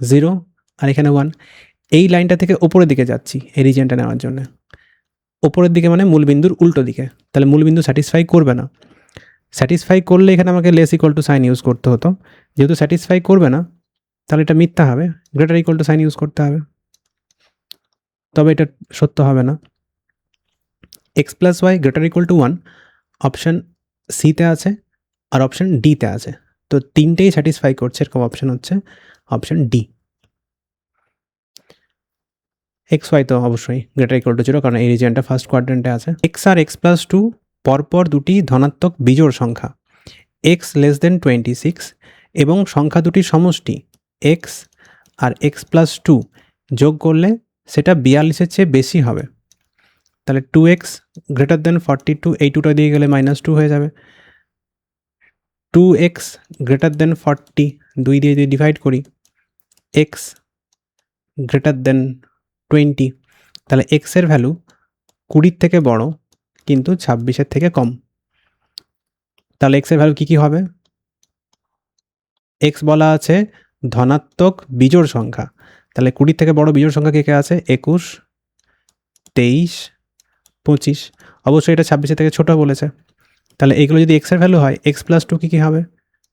0 আর এখানে 1, এই লাইনটা থেকে ওপরের দিকে যাচ্ছি এই রিজনটা নেওয়ার জন্য, ওপরের দিকে মানে মূলবিন্দুর উল্টো দিকে, তাহলে মূলবিন্দু স্যাটিসফাই করবে না। স্যাটিসফাই করলে এখানে আমাকে less equal to sign use করতে হতো, যেহেতু স্যাটিসফাই করবে না তাহলে এটা মিথ্যা হবে, greater equal to sign use করতে হবে, তবে এটা সত্য হবে না। X plus y greater equal to 1 option সিতে আছে আর অপশান ডিতে আছে, তো তিনটেই স্যাটিসফাই করছে, এরকম অপশান হচ্ছে অপশান ডি। এক্স ওয়াই তো অবশ্যই গ্রেটার ইকুয়াল টু 0, কারণ এই রিজিয়নটা ফার্স্ট কোয়াড্রেন্টে আছে। এক্স আর এক্স প্লাস 2 পরপর দুটি ধনাত্মক বিজোড় সংখ্যা, এক্স লেস দেন 26 এবং সংখ্যা দুটির সমষ্টি এক্স আর এক্স প্লাস 2 যোগ করলে সেটা 42-এর চেয়ে বেশি হবে। তাহলে 2x গ্রেটার দেন 42, এই 2টা দিয়ে গেলে -2 হয়ে যাবে। 2x গ্রেটার দেন 40, 2 দিয়ে যদি ডিভাইড করি, x গ্রেটার দেন 20, তাহলে x এর ভ্যালু 20 থেকে বড় কিন্তু 26-এর থেকে কম। তাহলে x এর ভ্যালু কী কী হবে? x বলা আছে ধনাত্মক বিজোড় সংখ্যা, তাহলে 20 থেকে বড় বিজোড় সংখ্যা কে কে আছে? 21, 23, 25, অবশ্যই এটা 26-এর থেকে ছোট বলেছে। তাহলে এগুলো যদি এক্সের ভ্যালু হয়, এক্স প্লাস 2 কী কী হবে?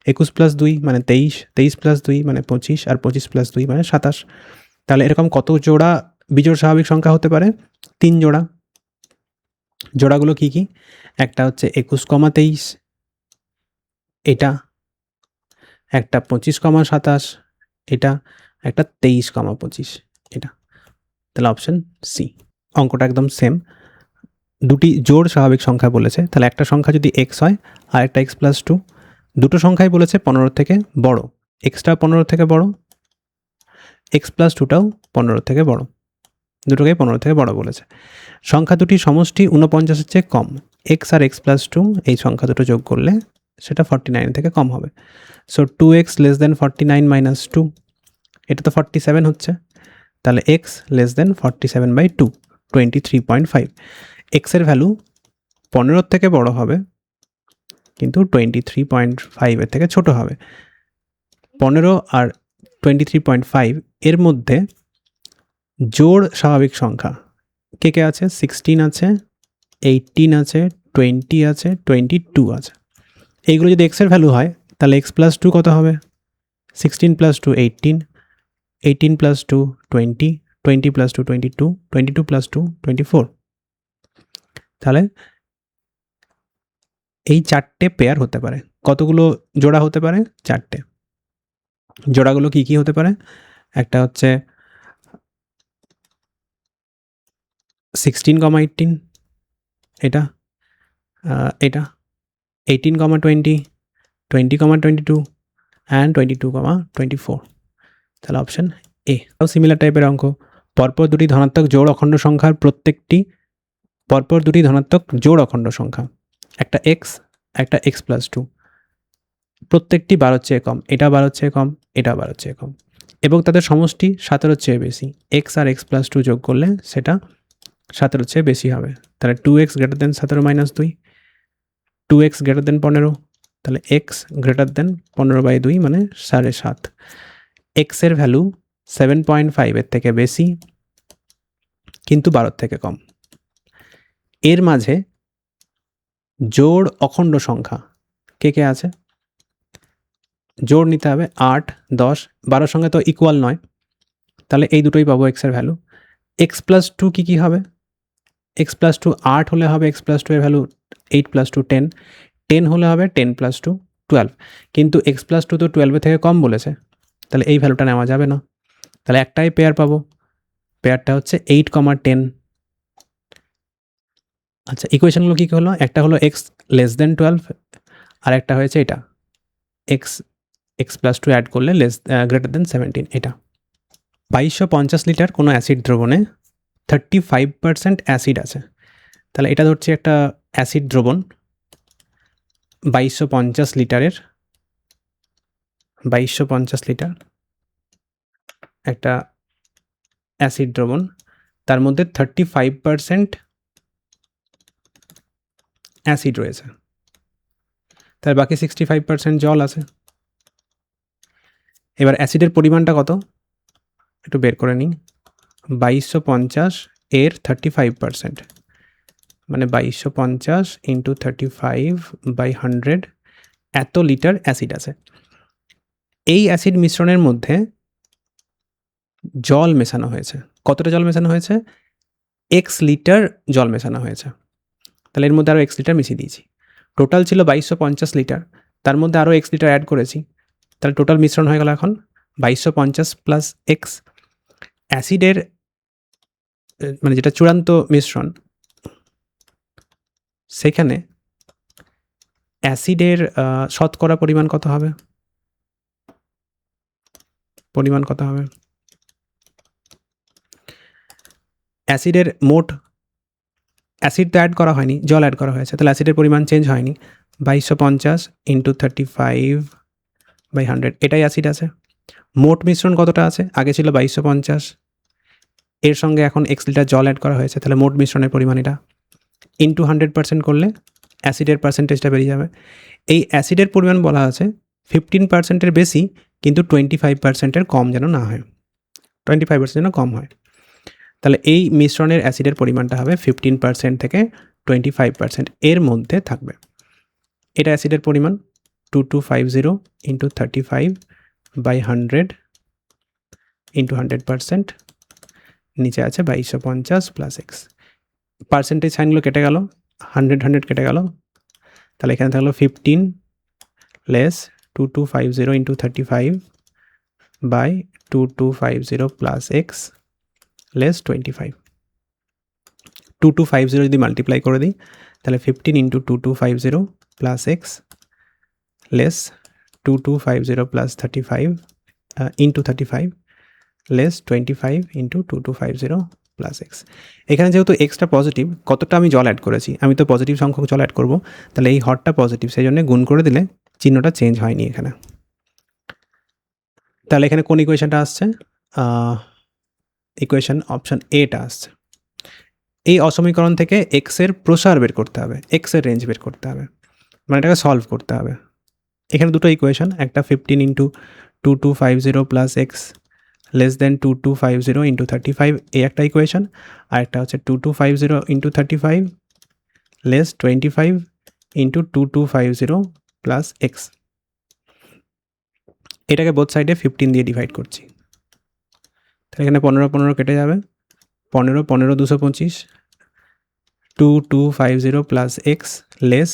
21 প্লাস 2 মানে 23, 23 প্লাস 2 মানে 25, আর 25 প্লাস 2 মানে 27। তাহলে এরকম কত জোড়া বিজোড় স্বাভাবিক সংখ্যা হতে পারে? 3 জোড়া। জোড়াগুলো কী কী? একটা হচ্ছে 21,23, এটা একটা 25,27, এটা একটা 23,25, এটা। তাহলে অপশান সি। অঙ্কটা একদম সেম, দুটি জোড় স্বাভাবিক সংখ্যা বলেছে, তাহলে একটা সংখ্যা যদি এক্স হয় আর একটা এক্স প্লাস 2, দুটো সংখ্যাই বলেছে 15 থেকে বড়, এক্সটা 15 থেকে বড়, এক্স প্লাস 2টাও 15 থেকে বড়, দুটোকেই 15 থেকে বড় বলেছে। সংখ্যা দুটি সমষ্টি 49-এর চেয়ে কম, এক্স আর এক্স প্লাস 2 এই সংখ্যা দুটো যোগ করলে সেটা 49 থেকে কম হবে। So 2x less than 49 minus 2, এটা তো 47 হচ্ছে, তাহলে এক্স লেস দেন 47/2, 23.5। এক্সের ভ্যালু 15 থেকে বড় হবে কিন্তু 23.5 থেকে ছোট হবে। 15 আর 23.5 এর মধ্যে জোড় স্বাভাবিক সংখ্যা কে কে আছে? 16 আছে, 18 আছে, 20 আছে, 22 আছে। এইগুলো যদি এক্সের ভ্যালু হয় তাহলে এক্স প্লাস 2 কত হবে? 16 প্লাস 2 18, 18 প্লাস 2 20, 20 প্লাস 2 22, 22 প্লাস 2 24। তাহলে এই 4টে পেয়ার হতে পারে। কতগুলো জোড়া হতে পারে? 4টে। জোড়াগুলো কী কী হতে পারে? একটা হচ্ছে 16,18, এটা, এটা 18,20, 20,22 অ্যান্ড 22,24। তাহলে অপশান এ। সিমিলার টাইপের অঙ্ক, পরপর দুটি ধনাত্মক জোড় অখণ্ড সংখ্যার প্রত্যেকটি, পরপর দুটি ধনাত্মক জোড় অখণ্ড সংখ্যা, একটা এক্স একটা এক্স প্লাস 2, প্রত্যেকটি 12-এর চেয়ে কম, এটা 12-এর চেয়ে কম, এটা 12-এর চেয়ে কম, এবং তাদের সমষ্টি 17-এর চেয়ে বেশি। এক্স আর এক্স প্লাস 2 যোগ করলে সেটা 17-এর চেয়ে বেশি হবে। তাহলে 2x greater than 17 minus 2, 2x greater than 15, তাহলে এক্স গ্রেটার দেন 15/2 মানে 7.5। এক্সের ভ্যালু 7.5-এর থেকে বেশি কিন্তু 12-এর থেকে কম। এর মাঝে জোড় অখণ্ড সংখ্যা কে কে আছে? জোড় নিতে হবে 8, 10, 12 সঙ্গে তো ইকুয়াল নয়, তাহলে এই দুটোই পাবো এক্সের ভ্যালু। এক্স প্লাস 2 কী কী হবে? এক্স প্লাস 2 8 হলে হবে এক্স প্লাস 2 এর ভ্যালু 8 প্লাস 2 10, 10 হলে হবে 10 প্লাস 2 12, কিন্তু এক্স প্লাস 2 তো 12-এর থেকে কম বলেছে, তাহলে এই ভ্যালুটা নেওয়া যাবে না। তাহলে একটাই পেয়ার পাবো, পেয়ারটা হচ্ছে 8,10। আচ্ছা, ইকুয়েশনগুলো কী কী হলো? একটা হলো এক্স লেস দেন 12, আর একটা হয়েছে এটা এক্স এক্স প্লাস 2 অ্যাড করলে গ্রেটার দেন 17, এটা। 2250 লিটার কোনো অ্যাসিড দ্রবণে 35% অ্যাসিড আছে, তাহলে এটা ধরছি একটা অ্যাসিড দ্রবণ 2250 লিটারের, 2250 লিটার একটা অ্যাসিড দ্রবণ, তার মধ্যে 35% অ্যাসিড রয়েছে, তার বাকি 65% জল আছে। এবার অ্যাসিডের পরিমাণটা কত একটু বের করে নিই। 2250 এর 35%, মানে 2250 ইন্টু 35/100 এত লিটার অ্যাসিড আছে। এই অ্যাসিড মিশ্রণের মধ্যে জল মেশানো হয়েছে। কতটা জল মেশানো হয়েছে? x লিটার জল মেশানো হয়েছে। তাহলে এর মধ্যে আরও x লিটার মিশিয়ে দিয়েছি। টোটাল ছিল 2250 লিটার, তার মধ্যে আরও x লিটার অ্যাড করেছি। তাহলে টোটাল মিশ্রণ হয়ে গেল এখন 2250 প্লাস x। অ্যাসিডের মানে যেটা চূড়ান্ত মিশ্রণ, সেখানে অ্যাসিডের শতকরা পরিমাণ কত হবে? অ্যাসিডের মোট, অ্যাসিড তো অ্যাড করা হয়নি, জল অ্যাড করা হয়েছে, তাহলে অ্যাসিডের পরিমাণ চেঞ্জ হয়নি। 2250 ইন্টু 35/100 এটাই অ্যাসিড আছে। মোট মিশ্রণ কতটা আছে? আগে ছিল 2250, এর সঙ্গে এখন x লিটার জল অ্যাড করা হয়েছে, তাহলে মোট মিশ্রণের পরিমাণ এটা ইন্টু 100% করলে অ্যাসিডের পার্সেন্টেজটা বেরিয়ে যাবে। এই অ্যাসিডের পরিমাণ বলা আছে 15%-এর বেশি, কিন্তু 25%-এর কম যেন না হয়, 25% যেন কম হয়। তাহলে এই মিশ্রণের অ্যাসিডের পরিমাণটা হবে 15% থেকে 25% এর মধ্যে থাকবে। এটা অ্যাসিডের পরিমাণ 2250 ইন্টু 35/100 ইন্টু 100%, নিচে আছে 2250 প্লাস এক্স। পার্সেন্টেজ সাইনগুলো কেটে গেল, 100 কেটে গেল, তাহলে এখানে থাকলো 15 less 2250 into 35/2250 plus x less 25। 2250 যদি মাল্টিপ্লাই করে দিই, তাহলে 15 into 2250 plus x less 2250 plus 35 into 35 less 25 into 2250 plus x. এখানে যেহেতু এক্সটা পজিটিভ, কতটা আমি জল অ্যাড করেছি, আমি তো পজিটিভ সংখ্যক জল অ্যাড করব, তাহলে এই হরটা পজিটিভ, সেই জন্য গুণ করে দিলে চিহ্নটা চেঞ্জ হয়নি এখানে। তাহলে এখানে কোন ইকুয়েশনটা আসছে? ইকুয়েশন অপশন এটা আসছে। এই অসমীকরণ থেকে এক্সের প্রসার বের করতে হবে, এক্সের রেঞ্জ বের করতে হবে, মানে এটাকে সলভ করতে হবে। এখানে দুটো ইকুয়েশন, একটা 15 into 2250 plus x less than 2250 into 35, এই একটা ইকুয়েশন, আর একটা হচ্ছে 2250 into 35 less 25 into 2250 plus x. এটাকে বোথ সাইডে 15 দিয়ে ডিভাইড করছি, তাহলে এখানে 15 কেটে যাবে, 15 225, 2250 প্লাস এক্স লেস,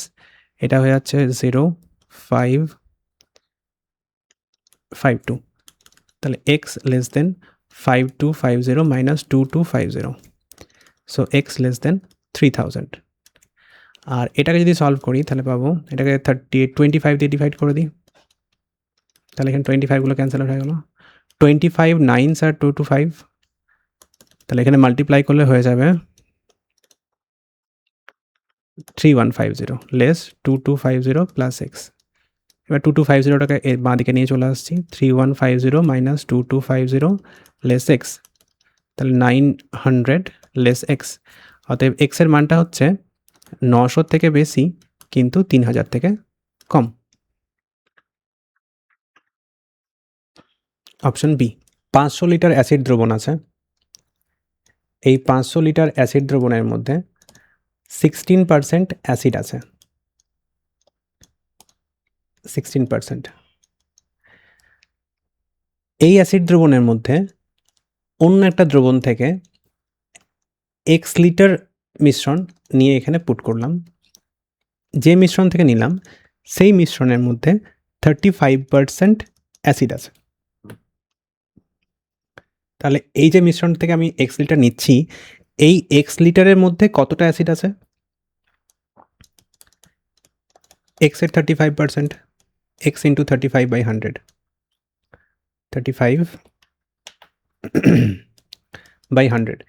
এটা হয়ে যাচ্ছে 0552, তাহলে x less than 5250 minus 2250, so x less than 3000। আর এটাকে যদি সলভ করি তাহলে পাবো, এটাকে 25 দিয়ে ডিভাইড করে দিই, তাহলে এখানে 25গুলো ক্যান্সেল হয়ে গেল, 25 9 আর 225, তাহলে এখানে মাল্টিপ্লাই করলে হয়ে যাবে 3150 লেস 2250 প্লাস এক্স। এবার 2250টাকে বাঁ দিকে নিয়ে চলে আসছি, 3150 মাইনাস 2250 লেস এক্স, তাহলে 900 লেস এক্স। অতএব এক্সের মানটা হচ্ছে 900 থেকে বেশি কিন্তু 3000 থেকে কম। Option B. 500 লিটার অ্যাসিড দ্রবণ আছে, এই 500 লিটার অ্যাসিড দ্রবণের মধ্যে 16% অ্যাসিড আছে, 16%। এই অ্যাসিড দ্রবণের মধ্যে অন্য একটা দ্রবণ থেকে x লিটার মিশ্রণ নিয়ে এখানে পুট করলাম, যে মিশ্রণ থেকে নিলাম সেই মিশ্রণের মধ্যে 35% অ্যাসিড আছে। তাহলে এই যে মিশ্রণ থেকে আমি x লিটার নিচ্ছি, এই x লিটারের মধ্যে কতটা অ্যাসিড আছে? x এর 35%, x ইন্টু 35/100, 35/100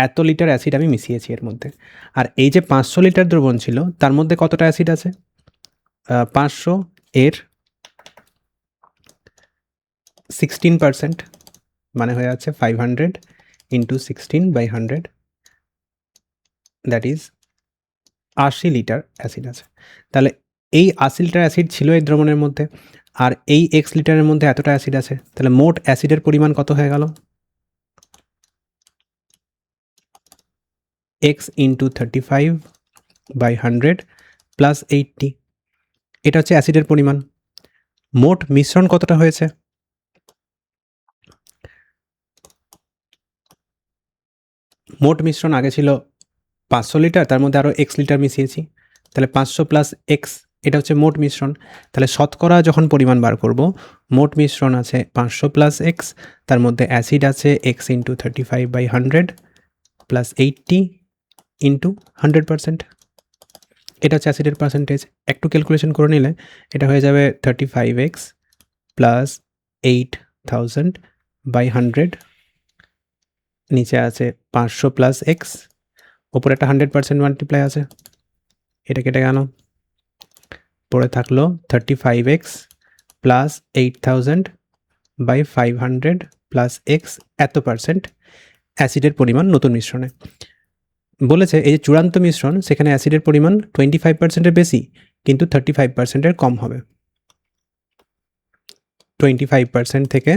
এত লিটার অ্যাসিড আমি মিশিয়েছি এর মধ্যে। আর এই যে 500 লিটার দ্রবণ ছিল তার মধ্যে কতটা অ্যাসিড আছে? 500 এর 16%, মানে হয়ে যাচ্ছে 500 into 16/100, that is 80 litre acid আছে। তাহলে এই 80 লিটার অ্যাসিড ছিল এই দ্রবণের মধ্যে, আর এই x লিটারের মধ্যে এতটা অ্যাসিড আছে, তাহলে মোট অ্যাসিডের পরিমাণ কত হয়ে গেল? x ইন্টু 35 বাই 100 প্লাস 80, এটা হচ্ছে অ্যাসিডের পরিমাণ। মোট মিশ্রণ কতটা হয়েছে? মোট মিশ্রণ আগে ছিল 500 লিটার, তার মধ্যে আরও x লিটার মিশিয়েছি, তাহলে 500 প্লাস x, এটা হচ্ছে মোট মিশ্রণ। তাহলে শতকরা যখন পরিমাণ বার করব, মোট মিশ্রণ আছে 500 প্লাস x, তার মধ্যে অ্যাসিড আছে x ইন্টু 35/100 প্লাস 80 ইন্টু 100%, এটা হচ্ছে অ্যাসিডের পার্সেন্টেজ। একটু ক্যালকুলেশন করে নিলে এটা হয়ে যাবে 35x প্লাস 8000/100, নিচে আছে 500 প্লাস x, ওপরে একটা 100% মাল্টিপ্লাই আছে, এটা কেটে গেল, পরে থাকলো 35x প্লাস 8000/500 প্লাস x এত পার্সেন্ট অ্যাসিডের পরিমাণ নতুন মিশ্রণে। বলেছে এই যে চূড়ান্ত মিশ্রণ, সেখানে অ্যাসিডের পরিমাণ 25%-এর বেশি, কিন্তু 35%-এর কম হবে। 25% থেকে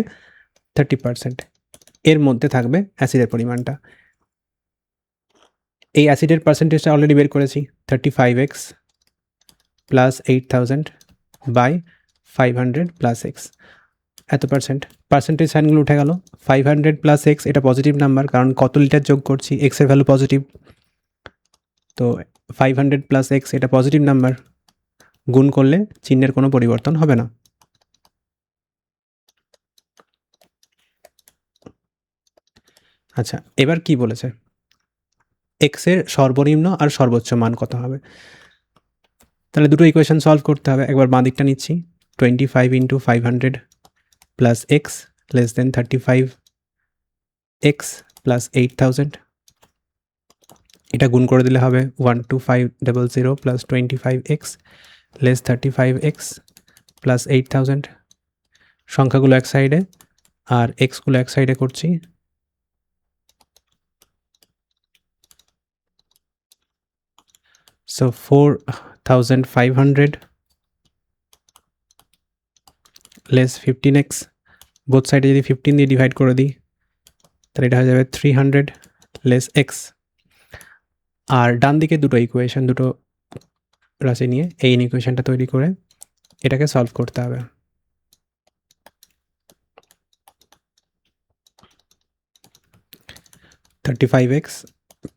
30% এর মধ্যে থাকবে অ্যাসিডের পরিমাণটা। এই অ্যাসিডের পার্সেন্টেজটা অলরেডি বের করেছি, 35x প্লাস 8000/500 প্লাস x এত পার্সেন্ট। পার্সেন্টেজ সাইনগুলো উঠে গেল। 500 প্লাস x, এটা পজিটিভ নাম্বার, কারণ কত লিটার যোগ করছি, x এর ভ্যালু পজিটিভ, তো 500 প্লাস x এটা পজিটিভ নাম্বার, গুণ করলে চিহ্নের কোনো পরিবর্তন হবে না। আচ্ছা, এবার কি বলেছে, x এর সর্বনিম্ন আর সর্বোচ্চ মান কত হবে। তাহলে দুটো ইকুয়েশন সলভ করতে হবে। একবার বাঁ দিকটা নিচ্ছি, 25 into 500 plus x less than 35x plus 8000, এটা গুণ করে দিলে হবে 12500 plus 25x less 35x plus 8000, সংখ্যাগুলো এক সাইডে আর এক্সগুলো এক সাইডে করছি, সো 4500 লেস 15x, বোথ সাইডে যদি 15 দিয়ে ডিভাইড করে দিই তাহলে এটা হয়ে যাবে 300 লেস x। আর ডান দিকে দুটো ইকুয়েশন, দুটো রাশি নিয়ে এই ইকুয়েশনটা তৈরি করে এটাকে সলভ করতে হবে। $35x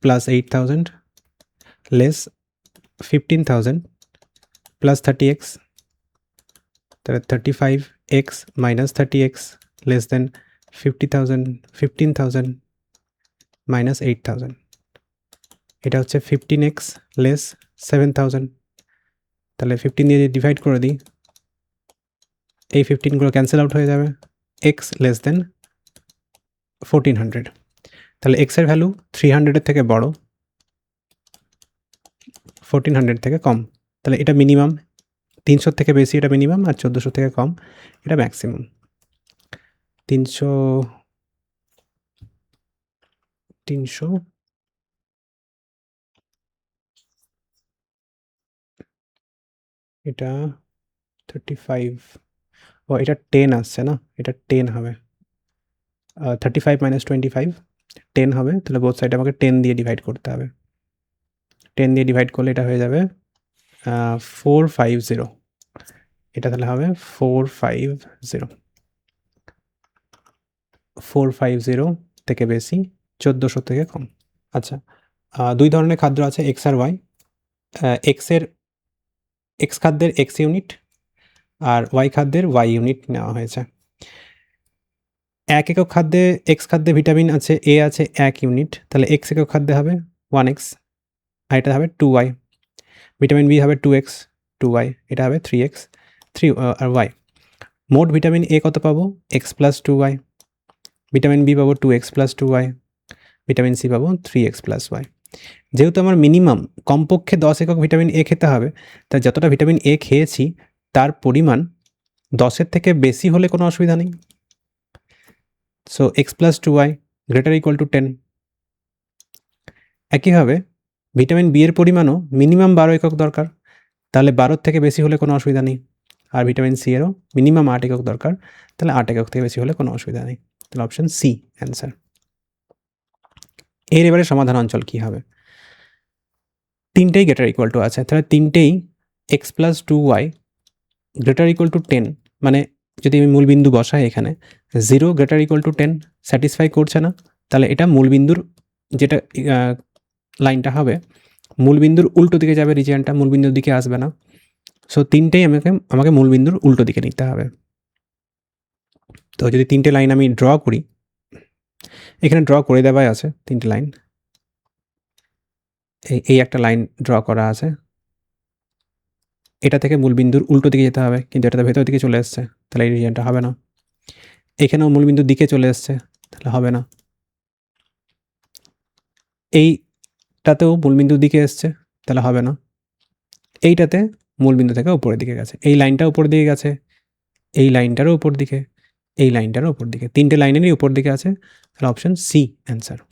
plus 8000 less 15000 plus 30x, তাহলে 35x minus 30x less than 15,000 minus 8000, এটা হচ্ছে 15x লেস 7000, তাহলে 15 দিয়ে ডিভাইড করে দিই, এই 15গুলো ক্যান্সেল আউট হয়ে যাবে, x লেস দেন 1400, তাহলে x এর ভ্যালু 300-এর থেকে বড়, 1400 থেকে কম, তাহলে এটা মিনিমাম, 300 থেকে বেশি এটা মিনিমাম, আর 1400 থেকে কম এটা ম্যাক্সিমাম। 300 এটা 35, ও এটা 10 আসছে না, এটা 10 হবে, 35 মাইনাস 25 10 হবে, তাহলে বোথ সাইডে আমাকে 10 দিয়ে ডিভাইড করতে হবে। 10 দিয়ে ডিভাইড করলে এটা হয়ে যাবে 450, এটা তাহলে হবে 450 থেকে বেশি, 1400 থেকে কম। আচ্ছা, দুই ধরনের খাদ্য আছে, এক্স আর ওয়াই। এক্স খাদ্যের এক্স ইউনিট আর ওয়াই খাদ্যের ওয়াই ইউনিট নেওয়া হয়েছে। এক একক খাদ্যে এক্স খাদ্যে ভিটামিন আছে এ আছে 1 ইউনিট, তাহলে এক্স একক খাদ্যে হবে 1x, আর এটা হবে 2y। ভিটামিন বি হবে 2x 2y, এটা হবে 3x 3 আর y। মোট ভিটামিন এ কত পাবো, x plus 2y, vitamin B পাবো 2x plus 2y, vitamin C পাবো 3x প্লাস y। যেহেতু আমার মিনিমাম কমপক্ষে 10 একক ভিটামিন এ খেতে হবে, তাই যতটা ভিটামিন এ খেয়েছি তার পরিমাণ 10-এর থেকে বেশি হলে কোনো অসুবিধা নেই। So x plus 2y greater equal to 10। একইভাবে ভিটামিন বি এর পরিমাণও মিনিমাম 12 একক দরকার, তাহলে 12-এর থেকে বেশি হলে কোনো অসুবিধা নেই। আর ভিটামিন সি এরও মিনিমাম 8 একক দরকার, তাহলে 8 একক থেকে বেশি হলে কোনো অসুবিধা নেই। তাহলে অপশন সি অ্যান্সার। এর এবারে সমাধান অঞ্চল কী হবে, তিনটেই গ্রেটার ইকুয়াল টু আছে, তাহলে তিনটেই x plus 2y greater equal to 10, মানে যদি আমি মূলবিন্দু বসাই এখানে 0 গ্রেটার ইকুয়াল টু 10 স্যাটিসফাই করছে না, তাহলে এটা মূলবিন্দুর যেটা লাইনটা হবে মূলবিন্দুর উল্টো দিকে যাবে, রিজিয়নটা মূলবিন্দুর দিকে আসবে না। সো তিনটেই আমাকে মূলবিন্দুর উল্টো দিকে নিতে হবে। তো যদি তিনটে লাইন আমি ড্র করি, এখানে ড্র করে দেওয়াই আছে তিনটে লাইন, এই একটা লাইন ড্র করা আছে, এটা থেকে মূলবিন্দুর উল্টো দিকে যেতে হবে, কিন্তু এটা তো ভেতর দিকে চলে এসছে, তাহলে এই রিজিয়নটা হবে না। এখানেও মূলবিন্দুর দিকে চলে এসছে, তাহলে হবে না। এইটাতেও মূলবিন্দুর দিকে এসছে, তাহলে হবে না। এইটাতে মূলবিন্দু থেকে উপরের দিকে গেছে, এই লাইনটা উপর দিকে গেছে, এই লাইনটারও উপর দিকে, এই লাইনটারও উপর দিকে, তিনটে লাইনেরই উপর দিকে আছে, তাহলে অপশন সি অ্যান্সার।